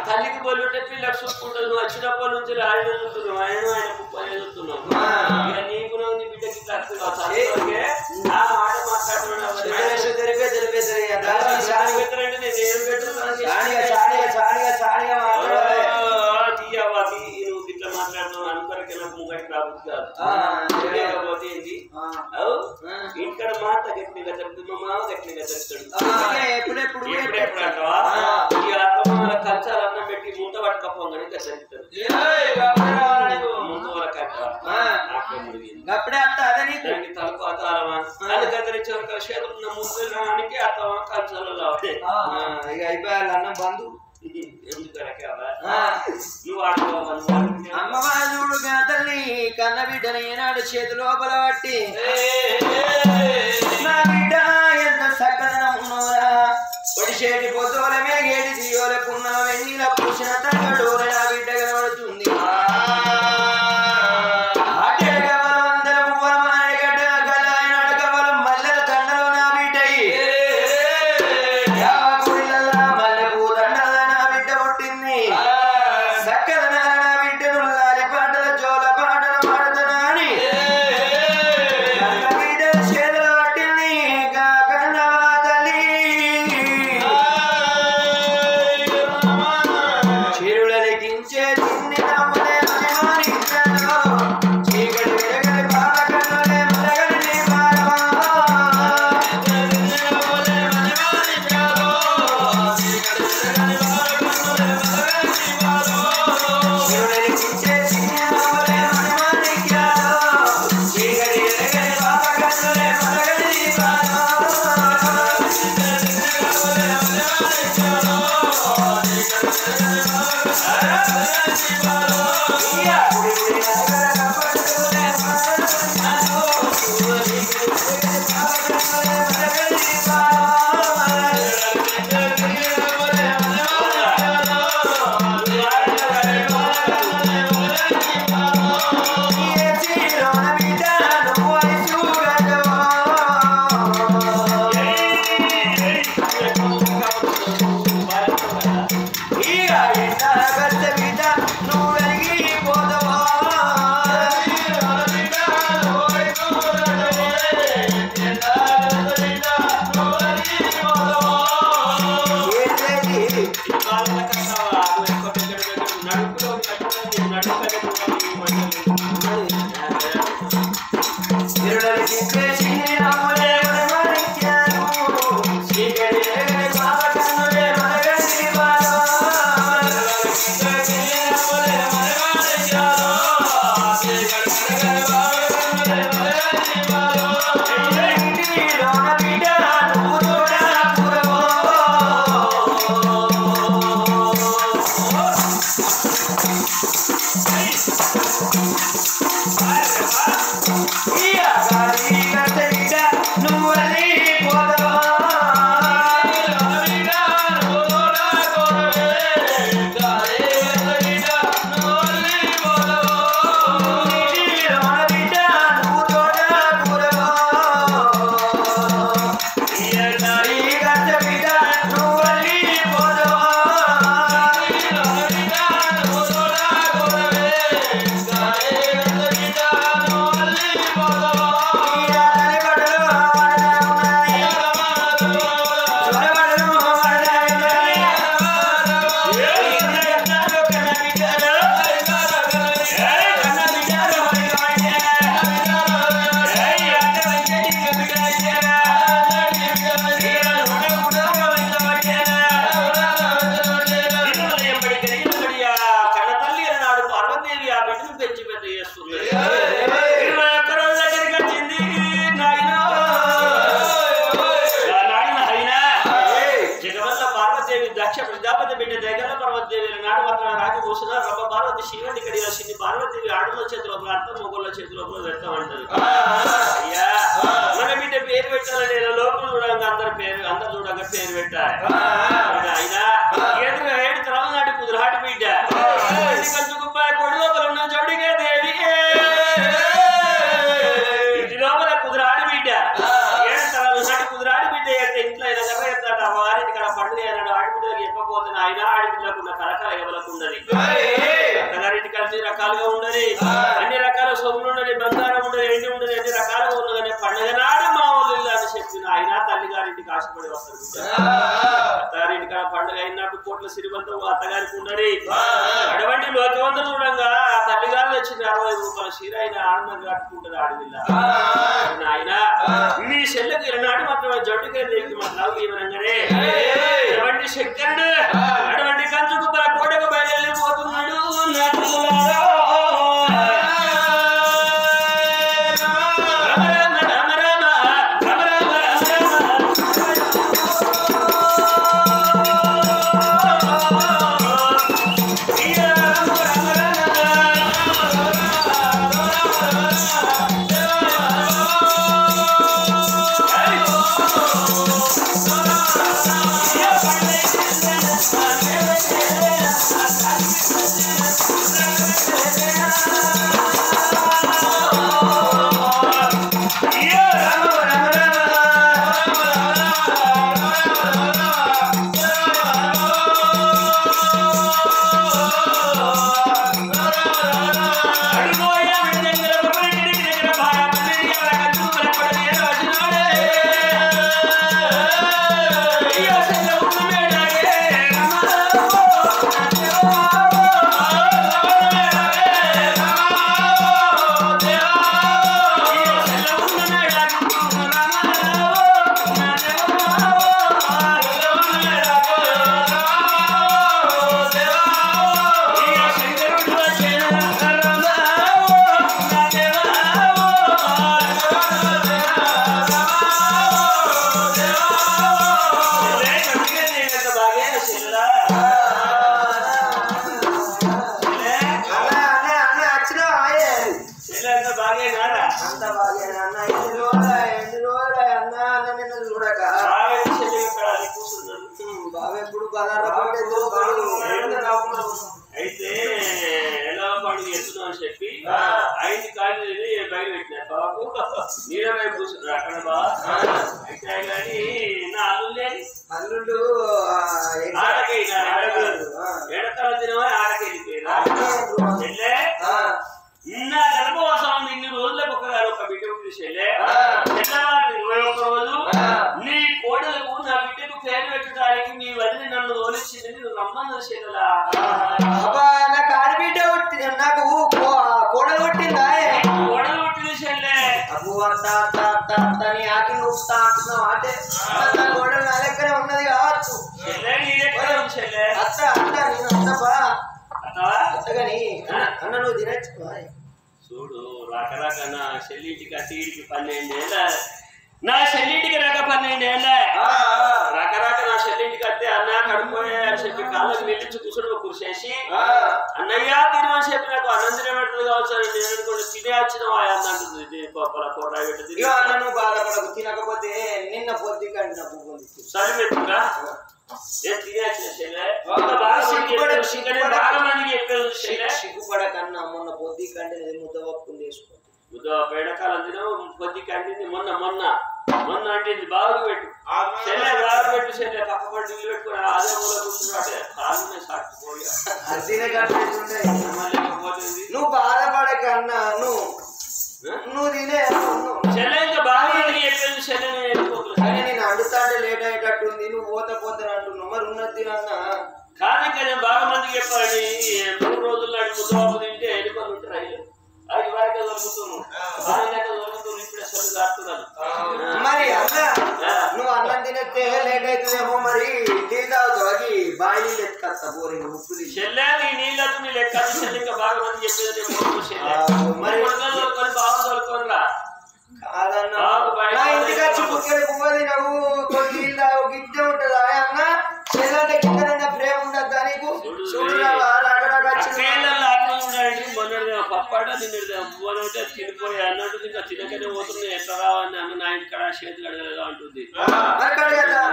తల్లికి బొల్లుంటే పిల్లలు చూసుకుంటారు. నువ్వు వచ్చినప్పటి నుంచి ఆయన చూస్తున్నావు, ఆయన కుప్పని చూస్తున్నావు. నీకు నీ బిడ్డకి ఆ మాట మాట్లాడుతున్నావు నువ్వు ఇట్లా మాట్లాడుతున్నావు అనుకోరికే నాకు ముగటి రాబోతు కాదు. లేకపోతే ఏంటి ఇక్కడ మాట గట్టిగా జరుగుతుంది, మా మామ గట్టిగా జరుగుతాడు. ఎప్పుడెప్పుడు అంటావా ఈ అత్తమ్మ కంచాలన్నం పెట్టి మూత పట్టుకపోగానే జరుగుతాడు. ముందు వాళ్ళకి అప్పుడే అత్త అదని తలకు అతారమా అది గదిరించారు చేతులున్న ముందుకి అత్తమా కంచాలలో ఇక అయిపోయాలి అన్నం బంధు అమ్మవారుడు తల్లి కన్న బిడ్డని ఏనాడు చేతి లోపల పట్టి నా బిడ్డ ఎంత చక్కదనం ఉన్నవరా పొడిచేటి పొద్దుల మేగేటి తీయోలకున్న వెన్నీల పూసిన తగ్గడు నా బిడ్డ కనబడుతుంది. Yeah. శివుడి ఇక్కడ చిన్ని పార్వతి ఆడల చేతిలో అర్థం మొగోళ్ళ చేతిలో పెడతామంటారు. అయ్యా మన బిడ్డ పేరు పెట్టాలని లోపల చూడంగా అందరు చూడంగా పేరు పెట్టాలి. అయినా ఏడు తరాల నాటి కుదురాటి బిడ్డ కొడు లోపల ఉన్న చోడికే దేవి ఇంటి లోపల కుదురాడి బిడ్డ 7 తరాల నాటి కుదురాడి బిడ్డ అయితే ఇంట్లో ఎనగ ఎత్తాట వారింటి కాడ పండుగ అన్నాడు. ఆడిబిడ్డలకు చెప్పకపోతే ఆయన ఆడిబిడ్డలకు ఉన్న కరకర ఎవలకు ఉండదు. అత్తగారింటి కలిసి రకాలుగా ఉండదు, అన్ని రకాల సొమ్ములు ఉండదు, బంగారం ఉండదు, ఎండి ఉండదు, ఎన్ని రకాలుగా ఉన్నది. కానీ పండుగ నాడు మా ఊళ్ళు ఇలా అని చెప్పిన ఆయన తల్లిగారింటికి ఆశపడి వస్తారు. అత్తగారింటి కాడ పండుగ అయినప్పుడు కోట్ల సిరిబంతం అత్తగారికి ఉండదు. అటువంటి లోకవంతులు చూడంగా తల్లిగారు వచ్చింది 60 రూపాయల చీర ఆయన ఆనందంగా కట్టుకుంటారు ఆడవిల్ల. ఆయన నీ చెల్లెకి ఈనాడు మాత్రం జట్టుకే దేవికి మాత్రం ఇవ్వనంగానే అటువంటి శంకరుడు అటువంటి కంచుకు కోటకు బయలుపోతున్నాడు. అయితే ఎలా పండుగ ఎత్తుదాం అని చెప్పి 5 కాళ్ళు బయట పెట్టినారు. బాబు నీళ్ళ వైపు కూర్చున్నారు అక్కడ బాగా. అయితే కానీ నా అల్లుళ్ళు ఆడకి ఎడకాల తినమని ఆడకి వెళ్ళిపోయారు. నా గర్భవాసం ఇన్ని రోజులకు ఒక బిడ్డ చెల్లె తెల్లవారు 21 రోజు నీ కోడలకు నా బిడ్డకు పేరు పెట్టడానికి మీ వదిలి నన్ను తోలిచ్చింది. నువ్వు రమ్మన్న చెల్లెలా నాకు ఆడబిడ్డ నాకు కోడలు కొట్టిందా? కోడలు కొట్టింది చెల్లె. అబ్బు అని ఆకి నూపుతా అంటున్నావు. అంటే కోడలు నా లెక్కనే ఉన్నది కావచ్చు. చెల్లె నీ లెక్కనే ఉంది చెల్లె. అత్త నేను అత్తపా అత్తగాని అన్న నువ్వు తినచ్చు. చూడు రాక నా చెల్లింటికి అతికి 12 ఏళ్ళ, నా చెల్లింటికి రాక 12 ఏళ్ళ. రాక నా చెల్లింటికి అత్తే అన్న కడుపోయా అని చెప్పి కాళ్ళకు నిలిచి కూర్చొని కురిసేసి అన్నయ్య తినమని చెప్పి నాకు అన్నం తినబెట్టదు కావచ్చు అని నేను అనుకోండి. తినే వచ్చిన అంటుంది కోట పెట్టి నువ్వు బాధపడకు. తినకపోతే నిన్న పొద్దు కంటే నా పువ్వు సరే పెట్టుగా సిగ్గుపడకన్నా మొన్న పొద్దు కంటే ముద్ద పప్పులు వేసుకో. ముద్ద పేడకాలం తిన పొద్దు కంటింది. మొన్న అంటే బాగు పెట్టు బాగు పెట్టు చెల్లె పక్క పట్టు ఇల్లు పెట్టుకుని అదే మూల కూర్చుంటే కాళ్ళనే సాటుకోగా నువ్వు బాధపడకన్నా నువ్వు తినే చెల్లె ఇంకా బాగా చెప్పేది చెల్లె కానీ నేను అడుగుతాంటే లేట్ అయ్యేటట్టుంది. నువ్వు పోతే అంటున్నావు. మరి ఉన్నది తినన్నా కానీ నేను బాగా మందికి చెప్పాలి. 3 రోజుల నాటి ముద్దబాబు తింటే ఎన్నికలు ఉంటాయి. అది వరకే దొరుకుతున్నాను ఇప్పుడే సొల్లు కాస్తున్నాను. మరి అన్న నువ్వు అన్నం తినేస్తే లేట్ అవుతుందేమో. మరి నీళ్ళు తాగుతావు. అది బాగా నీళ్ళు ఎత్తుకొస్తా పోరింగ్ ఉప్పు చెల్లె నీ నీళ్ళకు నీ లెక్క చెల్లి ఇంకా బాగా మంది చెప్పేది మరి బాగా దొరుకుతుందా నా ఇంటికి వచ్చి బుక్కడి పువ్వది నువ్వు కొన్ని నీళ్ళు తాగు గిడ్డ ఉంటుందా అన్న? చెల్లె కింద ప్రేమ ఉండద్దా నీకు? చూడు ఎవ్వరంటే తినిపోయి అన్నట్టు ఇంకా తినకనే పోతుంది ఎట్లా రావని అన్న నా ఇంటికాడ చేతి కడగలేదా అంటుంది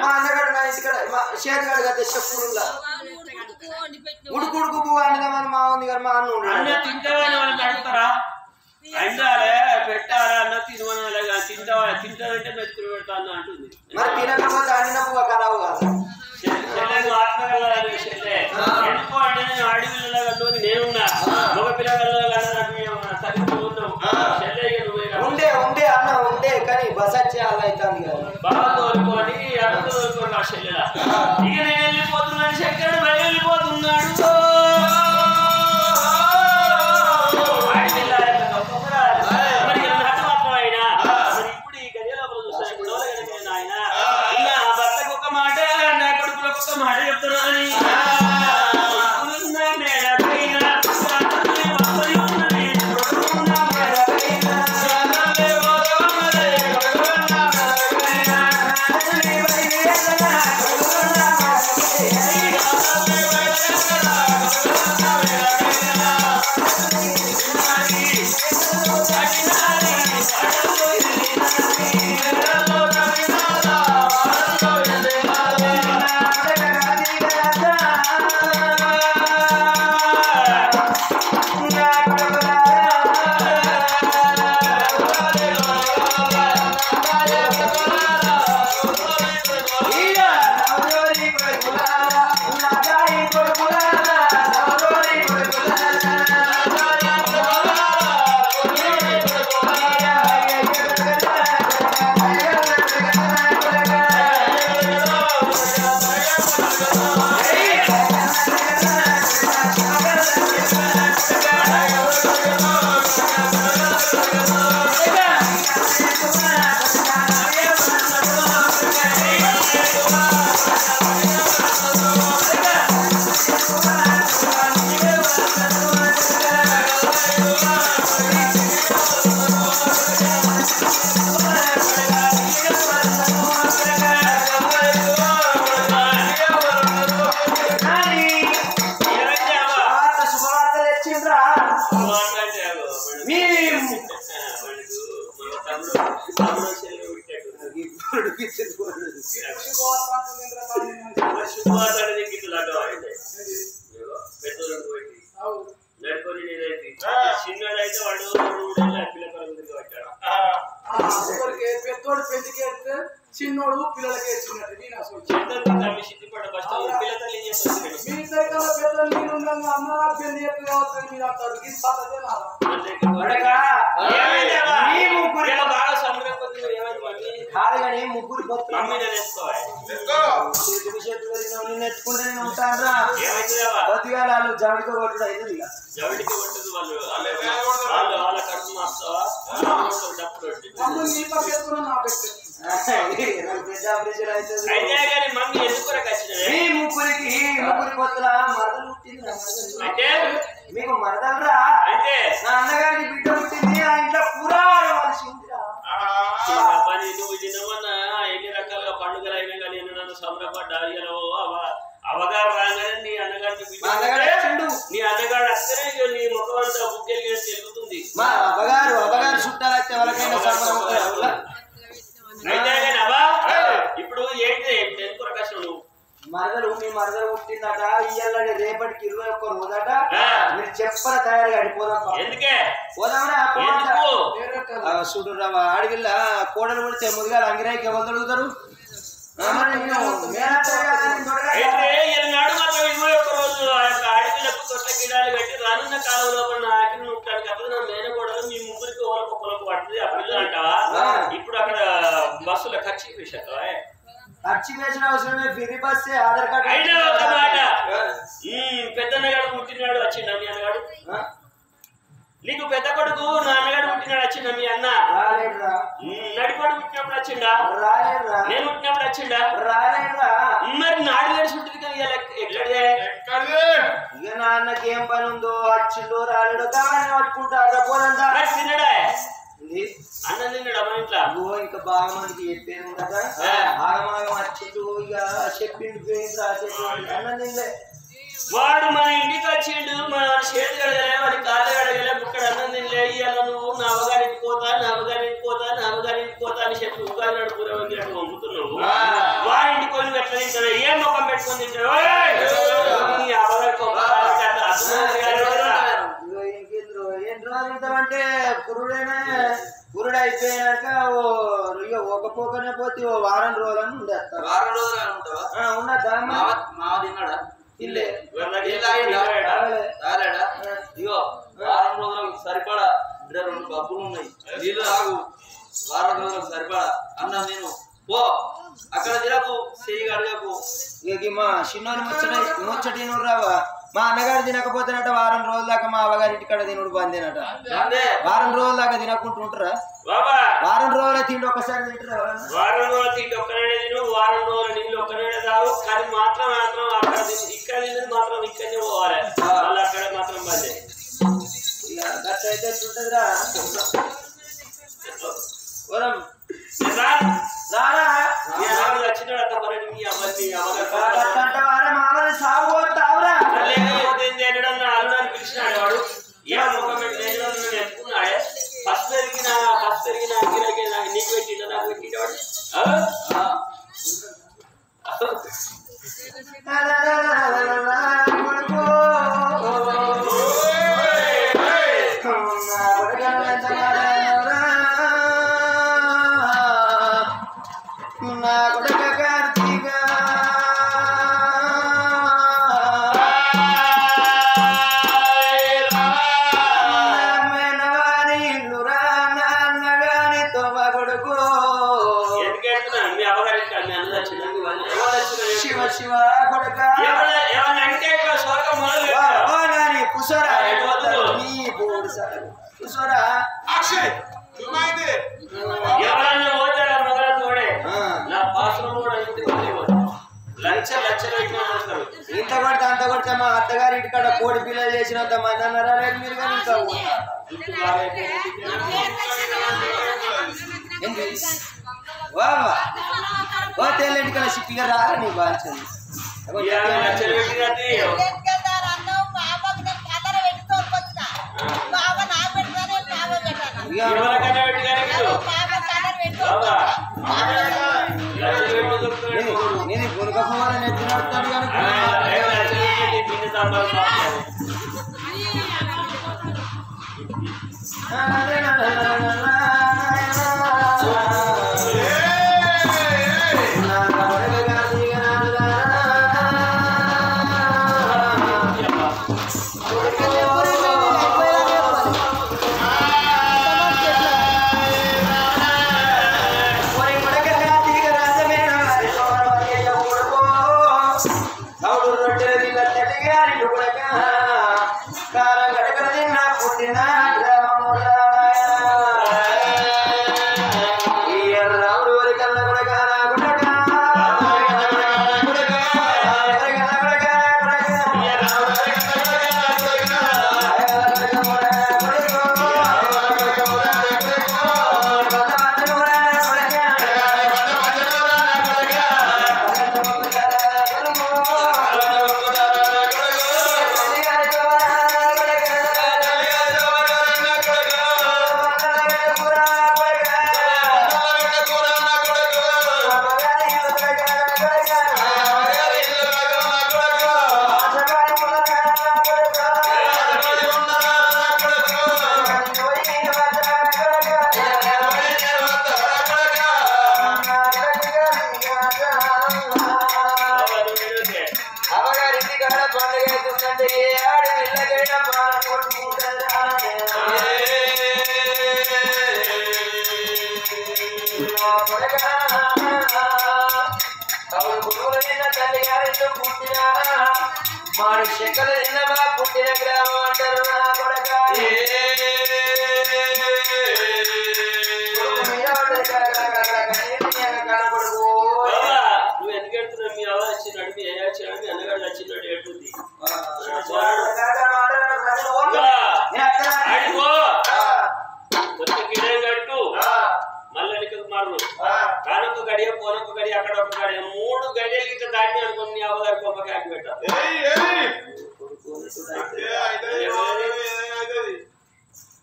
మా అన్నగాడు నా ఇంటికాడ చేతి కడగ చెప్పుడుగా ఉడుకుడుకు పువ్వు అనేదామని మా ఉంది కదా మా అన్న తింటావని వాళ్ళని అడుగుతారా అండాలే పెట్టారా అన్న తినమనాలే కానీ తింటానంటే మెతుకులు పెడతా అన్న అంటుంది మరి తినకపోతే అండిన పువ్వు ఖరాబు కాదు ఆత్మకల్లాలి ఎందుకో అంటే నేను ఆడి పిల్లల నేనున్నా మగ పిల్లల ఉండే అన్న ఉండే కానీ బస్ వచ్చే అలా అవుతుంది కదా బాగా తోలుకొని అన్న తోలుకోండి ఆ చెల్లెల ఇక నేను వెళ్ళిపోతున్నాను శంకరుడు బయట వెళ్ళిపోతున్నాడు మరి మాత్రం అయినా ఇప్పుడు ఈ గదిలో చూస్తాను ఆయన నా భర్తకు ఒక మాట నా కొడుకులకు ఒక మాట చెప్తున్నాను నడుకొని నేనైతే చిన్నడైతే వాడు పెద్దోడు పెళ్లికి వెళ్తే చిన్నోడు పిల్లలకి వేసుకున్నట్టు నేను అసలు మీ దగ్గర పెద్దలు మీరు అమ్మ పెళ్లి ఎప్పుడు కావచ్చు మీరు అంటారు ఈ పద్ధతే కాదు కానీ ముగ్గురు నెచ్చుకుంటే నేను ఉంటాను కొద్దిగా వాళ్ళు జవిడికి కొట్టుడు అవుతుంది జవిడికి కొట్టదు వాళ్ళు వాళ్ళ కడుపు మాస్తావా నీ పక్కన నా పెట్టు మీకు మరదలరా అంటే నా అన్నగారికి బిడ్డ పుట్టింది ఆ ఇంట్లో పూరా నువ్వు తినమన్నా ఎన్ని రకాలుగా పండుగలు అయినా కానీ నన్ను సంబరపడ్డా అవగాహన రాగానే నీ అన్నగారికి నీ అన్నగాడు అక్కడే నీ ముఖం అంతా బుక్కెళ్ళి తిరుగుతుంది మా అవగారు చుట్టాలైతే ఎవరికైనా ఇప్పుడు ఏంటి ఎందుకు కష్టం నువ్వు మీ మరదలు పుట్టిందట ఇయ్యాలని రేపటికి 21 రోజట మీరు చెప్పర తయారుగా అడిపోదాం ఎందుకే పోదామని చూడు అడిగిల్ల కోడలు పుడితే ముదిగా అంగిరాయికి ఎవరు దొరుకుతారు రోజు ఆ యొక్క అడవిలకు కొత్త గిడాలు కట్టి రానున్న కాలంలో ఆకిని ఉంటాడు కదా నా మేనగోడలు మీ ముగ్గురికి ఒకరికి పడుతుంది ఆ పిల్లలు అంటావా ఇప్పుడు అక్కడ బస్సులో ఖర్చు వేసావా ఖర్చు వేసిన అవసరమే ఫ్రీ బస్సే ఆధార్ కార్డు అయినా ఒక మాట పెద్దన్నగాడు పుట్టినాడు వచ్చిండ మీ అన్నగాడు నీకు పెద్ద కొడుకు నా అన్నగాడు పుట్టినాడు వచ్చిండ మీ అన్న నడిపాడు పుట్టినప్పుడు వచ్చిండా నేను పుట్టినప్పుడు వచ్చిండా మరి నాడు గడిచి ఉంటుంది కదా ఎక్కడే ఇక నాన్నకి ఏం పని ఉందో వచ్చిండో రాలేడో కావాలని పట్టుకుంటారు పోదంతా తినడా అన్న తిన్నాడా మన ఇంట్లో ఇంకా బాగా మందికి చెప్పాను కదా ఆగమాగం వచ్చిండు ఇక చెప్పిండు పోయింది అన్నం తినలే వాడు మన ఇంటికి వచ్చిండు, మన చేతి కడగలే, వాడి కాళ్ళు కడగలే, బుక్కడ అన్నం తినలే. ఇవాళ నువ్వు నా అవగారింటికి పోతా, నా అవగారింటికి పోతా, నా అవగారింటికి పోతా అని చెప్పి ఉగాది నాడు కూర వండినట్టు పంపుతున్నావు. వాడింటికి కొని ఎట్లా తింటాడు? ఏం ముఖం పెట్టుకొని తింటాడు? అంటే పురుడైనా పురుడు అయిపోయినాక ఒక పోకనే పోతే ఓ వారం రోజులని ఉండేస్తా. వారం రోజులు ఉంటావా? ఉండద్దా? మావ తిన్నాడా? ఇల్లే తాగాడా? ఇగో వారం రోజులకు సరిపడా 2 కప్పులు ఉన్నాయి, నీళ్ళు తాగు. వారం రోజులకు సరిపడా అన్నం నేను పో, అక్కడ తినకు, చెయ్యి అడగకు. ఇక మా చిన్నోని ముచ్చటి రావా? మా అన్నగారు తినకపోతేనట వారం రోజుల దాకా మా అవ్వగారింటి కాడ తినుడు బందేనట. వారం రోజుల దాకా తినకుంటుంటారా? వారం రోజుల తిండి ఒకసారి తింటారా? వారం రోజులు తిండి ఒక్కనే తిను, వారం రోజుల నీళ్ళు ఒక్కనే తాగు. కానీ మాత్రం అక్కడ ఇక్కడ తిన్నది మాత్రం ఇక్కడనే పోవాలి, వాళ్ళు అక్కడ మాత్రం బందే. గట్ట అయితే ఎట్లుంటదిరా? పిలిచినాడు వాడు. ఏమో ముఖం పెట్టి ఎత్తుకున్నాడే. ఫస్ట్ పెరిగిన నీకు పెట్టిండ నాకు పెట్టిండేవాడు. ఎవరన్నా పోతారా మొదల తోడే నా పాత్రం కూడా లక్షలు ఇంత కొడితే అంత కొడితే మా అత్తగారి ఇంటికాడ కోడి పిల్లలు చేసినంత మంది అన్నారా లేదు మీరు? కానీ ఇంకా తెల్లింటికల సిప్పిగా రారా నీ బాల్చింది. నేను గురకపోవాలని ఎత్తినడుతాడు కానీ మాడి శకల నిన్నమా పుట్టిన గ్రామం అంటారు నా కొడక. నువ్వు ఎందుకెడుతున్నావు? మీ అవ్వ వచ్చినాడు, మీ అయ్య వచ్చినాడు, మీ అన్నగాడు వచ్చినాడు, ఎడుతుంది కొత్త గిడే కట్టు, మళ్ళీ మారు కానొక్క గడియ పోనొక్క గడియ అక్కడ ఒక గడియ 3 గడియలు ఇట్లా దాటి అనుకుని నీ అవ్వగారి గొప్పకి ఆగి పెట్టావు.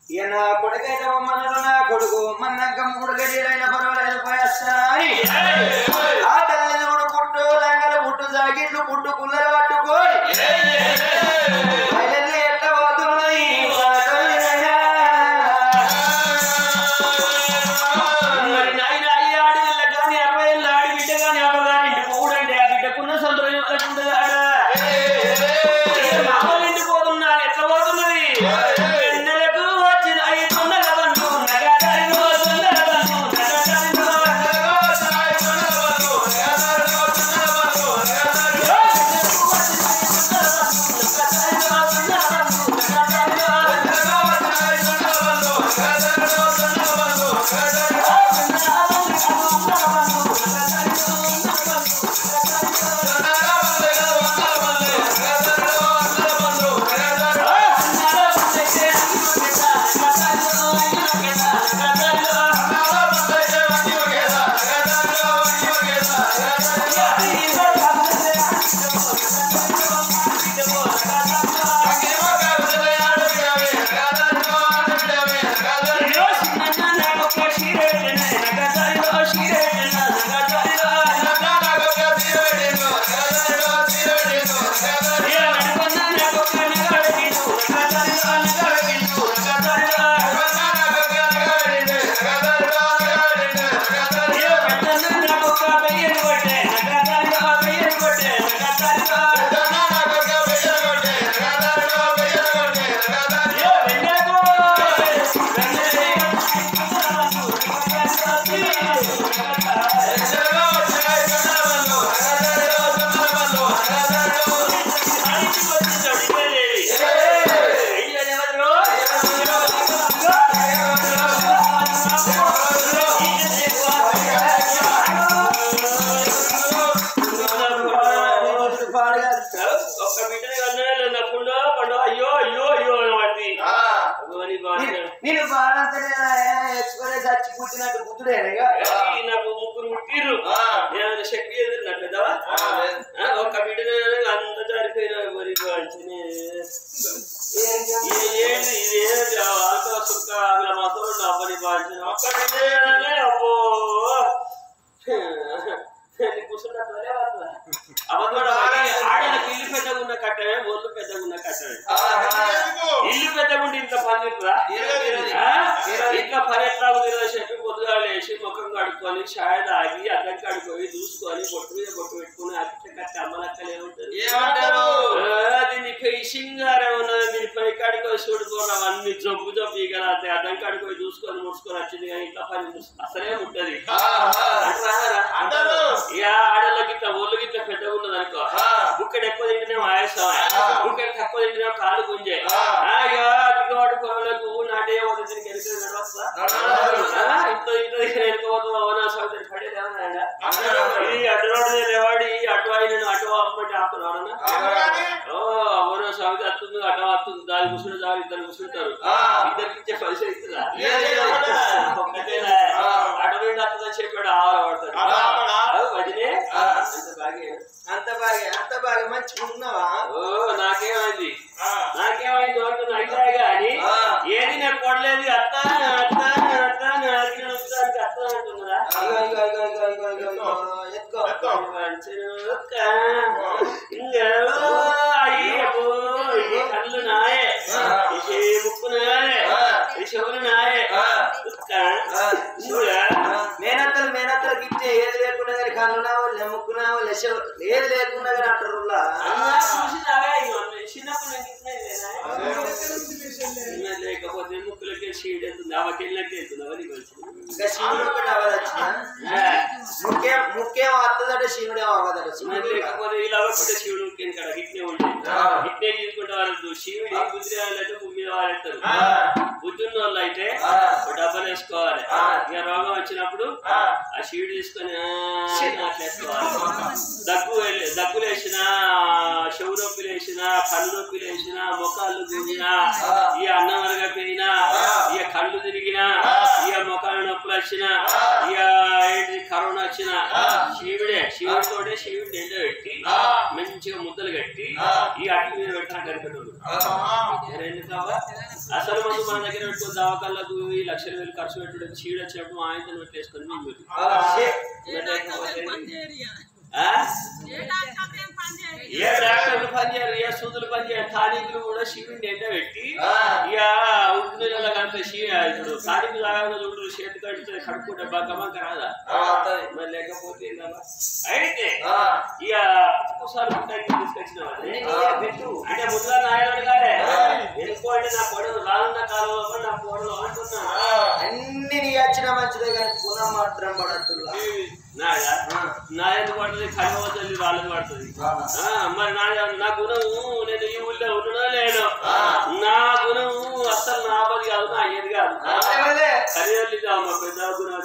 ఇక నా కొడుకైతే బొమ్మన్నాడు నా కొడుకు మన్నాక 3 గడియలైన పర్వాలేదు పోయేస్తా అని ఆ తల్లిదూడు పుట్టు లంగల పుట్టు జాకెట్లు పుట్టు కుల్లలు పట్టుకోని ఎట్లా పోతున్నాయి మరి నాయన ఈ ఆడవిల్ల కానీ 60 ఏళ్ళ ఆడి బిడ్డ కానీ అవ్వగాని ఇంటికి పోడండి ఆ బిడ్డకున్న సంతోషం ఉండదాడా మామూలు ఇంటికి పోతున్నాను ఎట్లా పోతున్నది నేను ఎక్స్పీరియన్స్ వచ్చి కూర్చున్నట్టు బుద్ధుడేనా నాకు 3 పుట్టిర్రు నేను శక్తి ఎదురున్నట్లేదా ఒక బిడ్డ అంత జారిపోయిన మరి ఆడలకు ఇల్లు పెద్దగా ఉన్న కట్టమే ఒళ్ళు పెద్దగా ఉన్న కట్టమే ఇల్లు పెద్దగా ఉండి ఇంత పని ఇంకా పని ఎట్లా చెప్పి పొద్దుగా లేచి ముఖం కడుక్కొని ఛాయ్ తాగి అద్దం కడుక్కొని చూసుకొని బొట్టు మీద బొట్టు పెట్టుకుని అట్ట కట్టి అమ్మలక్కలు ఏముంటుంది దీన్ని సింగారే ఉన్నది దీని పై కాడికి చూడుకోవడం అవన్నీ జబ్బు జబ్బు ఇక అద్దం కాడికి చూసుకొని ముడుచుకొని వచ్చింది కానీ ఇట్లా పని అసలే ఉంటది ఇక ఆడలకి ఇట్లా ఒళ్ళు గిట్ల పెద్దగా ఉన్నది అనుకో బుక్కడు ఎక్కువ తింటేనే ఆయాసం బుక్కడు తక్కువ తింటేనే కాలు గుంజే దిగుబాటు పొరలకు నాటే దీనికి ఇంత ఇంత వెనుకపోతున్నా ఓనా సౌకర్యం పడేదేమన్నా ఇది అటు రోడ్డు లేవాడి అటు ఆయన అటు అమ్మంటే ఆపుతున్నాడు ఓనా సౌకర్యం వస్తుంది అటు వస్తుంది దాని కూర్చుంటే చాలు ఇద్దరు కూర్చుంటారు ఇద్దరికి ఇచ్చే పైసలు ఇస్తుందా ఒక్కటేనా అటు నుండి వస్తుందని చెప్పాడు ఆవర పడతాడు వదిలే అంత బాగా మంచిగా ఉన్నావా ఓ నాకేమైంది అయితే కానీ ఏది నేను కొడలేదు అత్త అత్త అత్త నొప్పుదానికి అత్త అంటున్నదా కళ్ళు నాయే ముక్కు నాయే చెవులు నాయే మేనత్తలకి ఇచ్చే ఏది లేకుండా కానీ కళ్ళు నావలే ముక్కు నావలే ఏది లేకుండా కానీ అంటారు లేకపోతే ముక్కులకే షీడ్ వెళ్తుంది అవకెళ్ళకి వెళ్తుంది ముఖ్యం వస్తుందట శివుడేమో అవ్వదట లేకపోతే ఇలా అవ్వకుండా శివుడు ముఖ్యం కదా గిట్నే ఉంటుంది గిట్నే తీసుకుంటే వాళ్ళు శివుడు బుద్ధి వాళ్ళైతే భూమి మీద వాళ్ళెత్తారు బుద్ధి ఉన్న వాళ్ళు అయితే డబ్బలు వేసుకోవాలి ఇక రోగం వచ్చినప్పుడు ఆ శివుడు తీసుకొని అట్లేసుకోవాలి దగ్గులు వేసినా చెవు నొప్పులు వేసినా కళ్ళు నొప్పులు వేసినా మొక్కలు గుంజినా ఇక అన్నం అరగపోయినా ఇక కళ్ళు తిరిగినా ఇక మొక్కల నొప్పులు వచ్చినా ఇక ఏంటి కరోనా వచ్చినా శివుడితోటే శివుడిని ఎండబెట్టి మంచిగా ముద్దలు కట్టి ఈ అట్ల మీద పెడతారు కనిపెట్టు అసలు మందు మన దగ్గర పెట్టుకుని దవాఖాన్లకు ఈ లక్షల వేలు ఖర్చు పెట్టుడు చీడ చెప్పు ఆయనతో పెట్టేసుకొని మేము ఏ డాక్టర్లు పనిచేయరు ఏ సూదులు పనిచేయరు స్థానికులు కూడా శివుడిని ఎండబెట్టి ఇక ఉప్పు నీళ్ళ కంటే ఇప్పుడు స్థానికులు తాగాలని చూడరు చేతి కడితే కడుక్కుంటే బగ్గమంక రాదా మరి లేకపోతే అయితే ఇక ఒకసారి తీసుకొచ్చిన అంటే ముందుగా నాయన అడగాలి వెళ్ళిపోండి నా పొడవు రానున్న కాలంలో నా పొడవు అంటున్నా అన్ని నీ వచ్చిన మంచిదే కానీ గుణం మాత్రం పడద్దుల్లా నా ఎందుకు పడుతుంది కలవద్దు వాళ్ళకి పడుతుంది మరి నా గుణము నేను ఈ ఊళ్ళో ఉండడో లేను నా గుణము అసలు నా పది కాదు నా ఏది కాదు కరియల్లి మా పెద్ద గుణం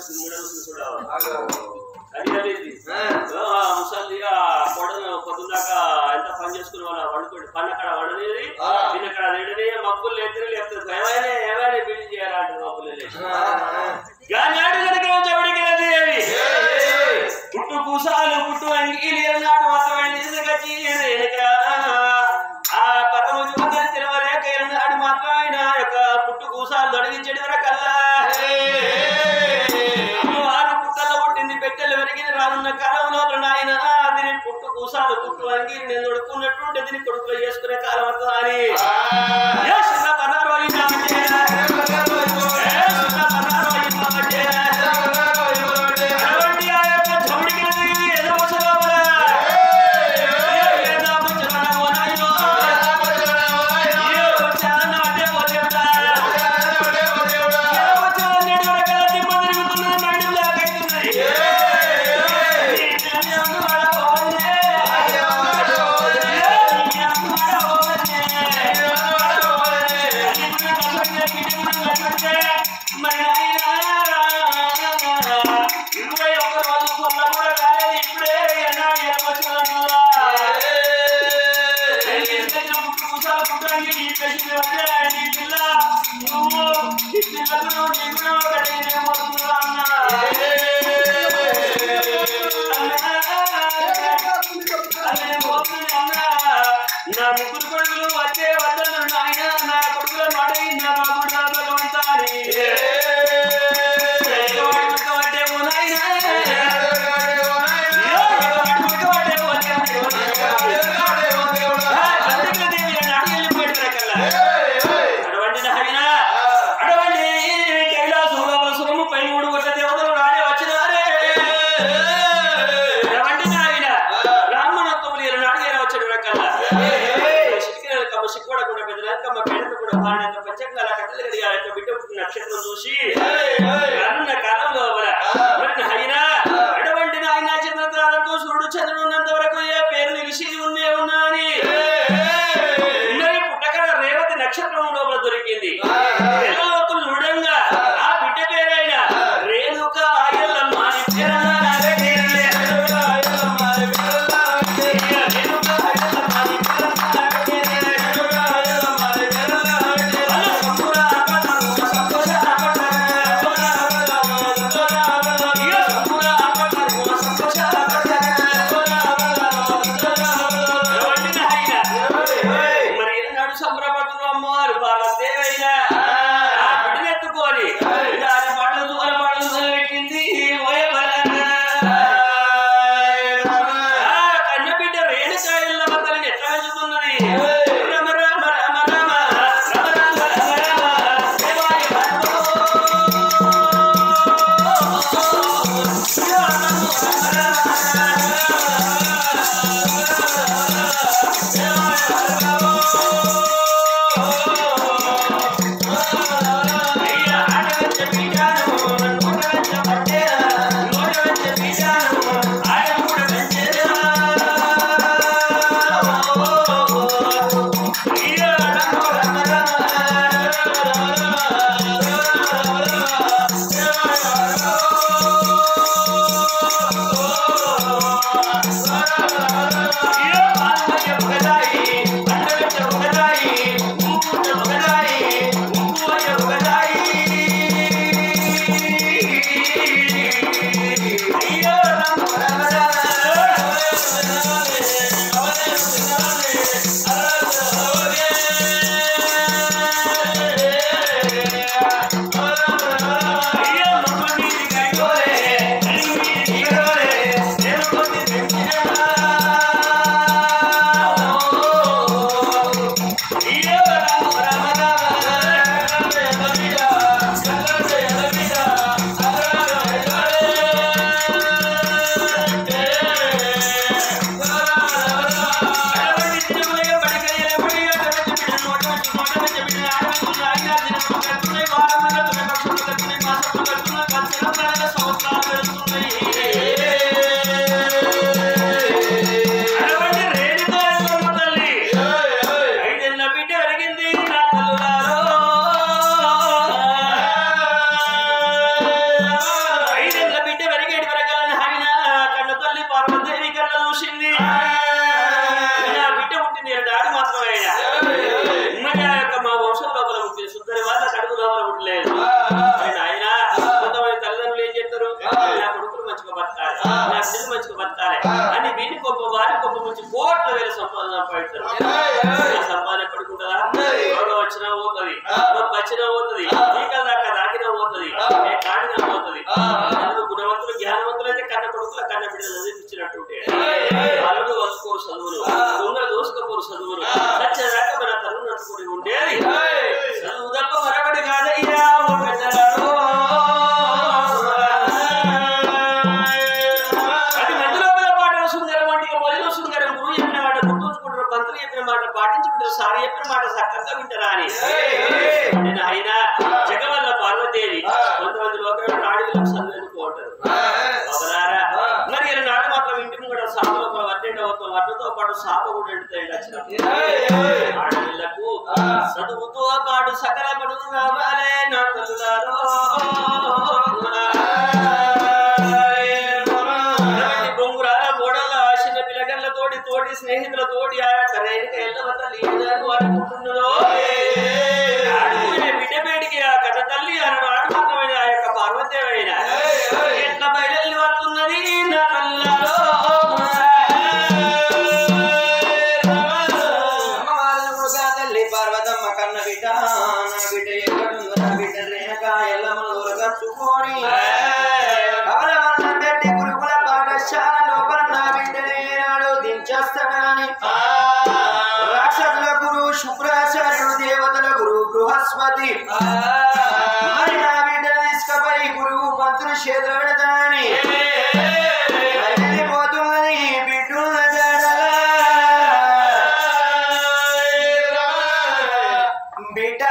కరియల్లి ముసలి పొడను పొద్దుదాకా ఎంత పని చేసుకుని వాళ్ళ వండుకోండి పన్నక్కడ వండనేది తిన్నక్కడ తింటనే మబ్బులు లేతే లేకపోతే ఏమైనా బిల్డింగ్ చేయాలంటే మబ్బులు పుట్టు పూసాలు పుట్టు అంగీలు నాడు మాత్రమే ఆ పరమ తెలవలేక నాడు మాత్రమే నా యొక్క పుట్టు పూసాలు తొలగించడి వరకల్లా వారు పుట్టలో పుట్టింది పెట్టెలు పెరిగిన రానున్న కాలంలో నాయన దీని పుట్టు పూసాలు పుట్టు అంగీలు నేను దొడుకున్నట్టుంటే దీన్ని కొడుకులు చేసుకునే కాలం వస్తుందా అని నా ముగ్గురు కొడుకులు వచ్చే వద్దను నాయన నా కొడుకుల మాట నా బాబు నా భగవంతాని నక్షత్రం చూసి రానున్న కాలంలో అయినా అటువంటి నాయన చంద్రతారతో సూర్యుడు చంద్రుడు ఉన్నంత వరకు ఏ పేరు నిలిచి ఉన్నా అని పుట్టకర రేవతి నక్షత్రం లోపల దొరికింది దృఢంగా ఆ బిడ్డ పేరైన రేణుక ఆయల్లమ్మ సంబరపడుతున్న అమ్మవారు బాగా దేవైనా నా బిడ్డలు మంచిగా బతకాలి అని వీని గొప్ప వారి గొప్ప మంచి కోట్ల వేల సంపాదన సంపాదిస్తారు. సంపాదన ఎప్పటికుంటుందా? రోగం వచ్చినా పోతుంది, నొప్పి వచ్చినా పోతుంది, ఈకల దాకా దాకినా పోతుంది, కాడినా పోతుంది. గుణవంతులు జ్ఞానవంతులు అయితే కన్న కొడుకుల కన్న బిడ్డలు చదివించినట్టుంటే వాళ్ళు వసుకోరు చదువులు, దొంగలు దోసుకపోరు చదువులు, సత్యదాకా మన తరువు నడుచుకుని ఉండేది. చదువు తప్ప మరొకటి కాదయ్యా పెద్దలాడు. అది మంది లోపల పాటలు సుందరం అంటే మొదలు సుందరం. గురువు చెప్పిన మాట గుర్తుంచుకుంటారు, పంతులు చెప్పిన మాట పాటించుకుంటారు, సారి చెప్పిన మాట సక్కగా వింటారా అని. నేను అయినా జగవల్ల పార్వతీదేవి కొంతమంది లోపల ఆడవిలకు చదువు ఎందుకుంటారు మరి నాడు మాత్రం ఇంటిని కూడా సాప లోపల వడ్డతో పాటు సాప కూడా ఎండుతాయి. ఆడవిళ్లకు చదువుతో పాటు సకల పనులు రావాలే నా తల్లులారో. బొంగురాల బోడల చిన్న పిల్లగళ్ళతోటి తోటి స్నేహితులతోటి ఆయా కరైన ఎల్లవత లీనారు అనుకుంటున్నదో బిడ్డ పేడికి ఆ కథ తల్లి ఆడు మాత్రమైన ఆ యొక్క పార్వతీమైన ఎట్లా బయలు వస్తున్నది నా తల్లారో. తల్లి పార్వతమ్మ కన్న బిడ్డ నా బిడ్డ ఎక్కడుందో నా బిడ్డ రేణక ఎల్లమ్మలు కచ్చుకొని పెట్టి గురుకుల పాఠశాల లోపల నా బిడ్డనే నాడు దించేస్తాడని రాక్షసుల గురు శుక్రాచార్యుడు దేవతల గురు బృహస్పతి మరి నా బిడ్డను తీసుకుపోయి గురువు పంతులు చేతులు పెడతానని వెళ్ళిపోతున్నది బిడ్డు బిడ్డ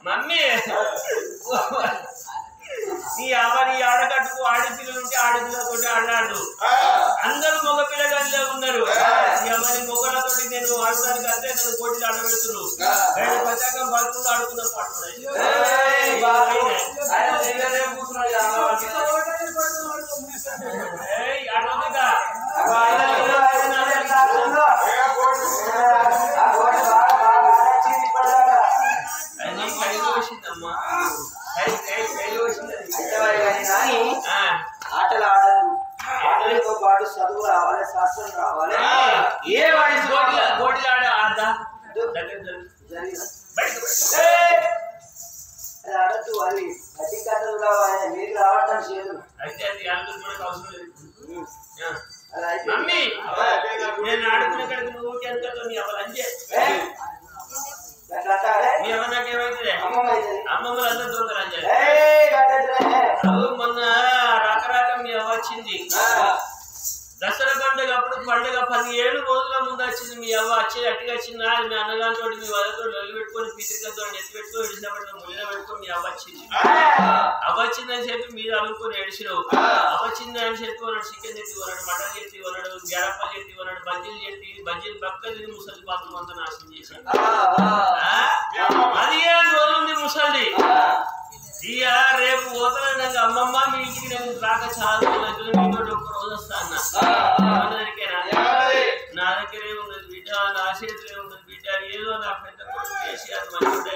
మమ్మీ నీ అవని ఆడగట్టుకు ఆడపిల్లలు ఉంటే ఆడపిల్లతో ఆడాడు. అందరూ మగ పిల్లగాళ్ళే ఉన్నారు. అవని మొగలతోటి నేను ఆడడానికి అంటే నన్ను పోటీలు ఆడబెడుతున్నారు. పతాకం పడుతుంది ఆడుకున్న పాడుతున్నాయి. ఆటలు ఆడదు, ఆటలతో పాటు చదువు రావాలి, శాస్త్రం రావాలి. ఏ వాడి పోటీలు ఆడదా ఆడద్దు, అది అడ్డి కథలు రావాలి, మీరు రావడం చేయదు. అయితే అది మనకు అవసరం లేదు. మమ్మీ నేను ఆడుకునే కడికి నువ్వు ఎంత నీ అవలు అంజే నీ అమ్మ నాకేమైతే అమ్మమ్మలు అందరూ దొంగలు అంజే. మొన్న రాక మీ అవ్వ వచ్చింది దసరా పండుగ అప్పుడు పండుగ 17 రోజుల ముందు వచ్చింది. మీ అవ్వ వచ్చి అట్టిగా వచ్చిందా మీ అన్నగారితో మీ వాళ్ళతో లొల్లి పెట్టుకొని పితిరికతో ఎత్తి పెట్టుకొని ఎడిసినప్పుడు ముళ్ళ పెట్టుకొని మీ అవ్వ వచ్చింది. అవ్వ వచ్చిందని చెప్పి మీరు అల్లుకొని ఎడిసినావు. అవ్వ వచ్చింది అని చెప్పి ఉన్నాడు చికెన్ ఎత్తి ఉన్నాడు, మటన్ ఎత్తి ఉన్నాడు, గరప్పలు ఎత్తి ఉన్నాడు, బజ్జీలు బక్క తిని ముసలి బాత్రూమ్ అంతా నాశనం చేశాడు. 15 రోజులు ఉంది ముసలి. ఇక రేపు పోతానండి అమ్మమ్మ మీ ఇంటికి నేను రాక చాలా రోజులు మీతో ఒక్క రోజు వస్తా అన్న. నా దగ్గరే ఉన్నది బిడ్డ, నా చేతిలో ఉన్నది బిడ్డ, ఏదో నా పెద్ద కొడుకు కేసీఆర్ మంచి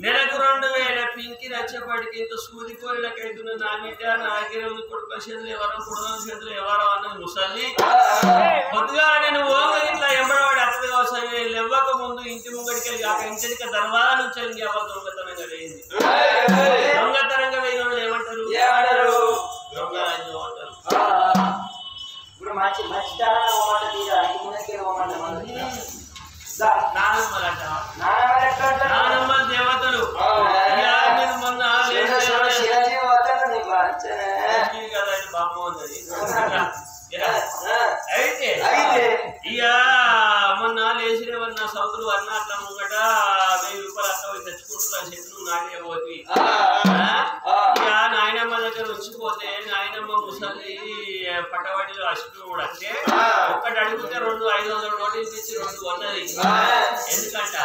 నెలకు 2000 పింకి నచ్చేపాటికి ఇంత సూది కోరికైతున్న నా బిడ్డ నా దగ్గర ఉంది. కొడుకు చేతులు ఎవరో కొడుకు చేతులు ఎవరో అన్నది ముసలి. కొద్దిగా నేను ఓంగ ఇట్లా ఎంబడవాడి అత్తది కావచ్చు ఇవ్వక ముందు ఇంటి ముంగడికి వెళ్ళి కాక ఇంటిక దర్వాజా నుంచి వెళ్ళి ఎవరు దొంగతనంగా వేయింది. దొంగతనంగా వేయిన వాళ్ళు ఏమంటారు? దొంగరాజ్యం అంటారు. నానమ్మ దేవతలు మీరు మొన్న కదా బామ్మ ఉన్నది. అయితే ఇక మొన్న లేచినవన్న సౌతులు అన్న అట్లా ముంగట 1000 రూపాయలు అట్లా పోయి తెచ్చుకుంటున్నా చెట్లు నాటే పోయి ఇక నాయనమ్మ దగ్గర వచ్చిపోతే నాయనమ్మ ముసలి పట్టవాడిలో అష్టం కూడా అంటే ఒక్కటి అడిగితే 500 నోటీస్ ఇచ్చి 2 కొన్నది. ఎందుకంటే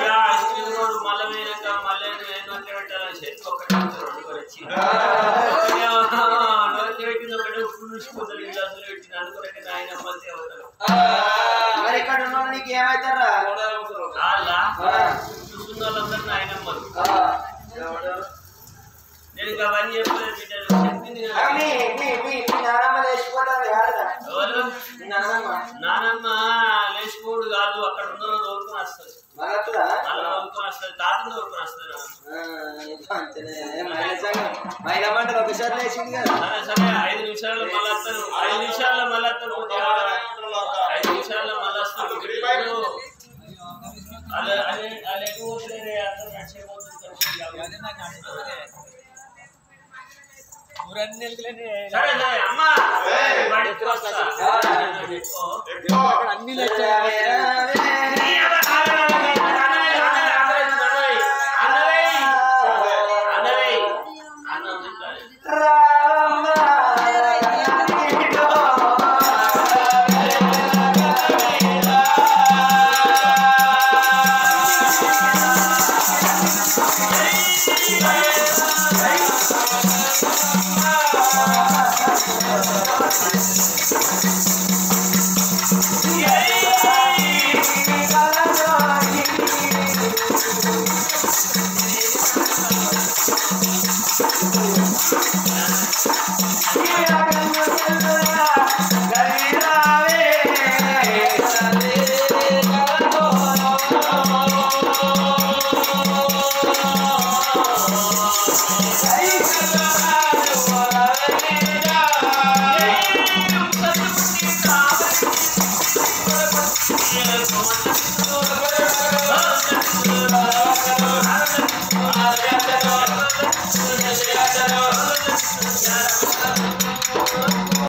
ఇక అష్టం రోడ్డు మళ్ళీ వేయక మళ్ళీ నోట్లు పెట్టాలని చెప్పి ఒకటి 2 వచ్చి నోట్లు పెట్టింది ఒకటి పులుసుకుంటారు ఇంట్లో పెట్టింది అనుకునే నాయనమ్మ దేవతలు. మరి ఇక్కడ ఉన్న నీకు ఏమైతారా చూస్తున్న వాళ్ళందరూ నాయనమ్మలు. నేను అవన్నీ చెప్పలేదు బిడ్డలు చెప్పింది. నానమ్మ లేచిపోడు కాదు అక్కడ ఉన్న దోరుకుని వస్తుంది. అలా దోరుకుని వస్తుంది, తాతను దోరుకుని వస్తుంది. ఒకసారి లేచింది కదా. సరే 5 నిమిషాల్లో మళ్ళీ వస్తాను, 5 నిమిషాల్లో మళ్ళీ వస్తాను, 5 నిమిషాల్లో మళ్ళీ వస్తాను. అలా అదే అలా ఎక్కువ అందరూ నడిచిపోతుంది. సరే సరే అమ్మా అన్ని Yeah.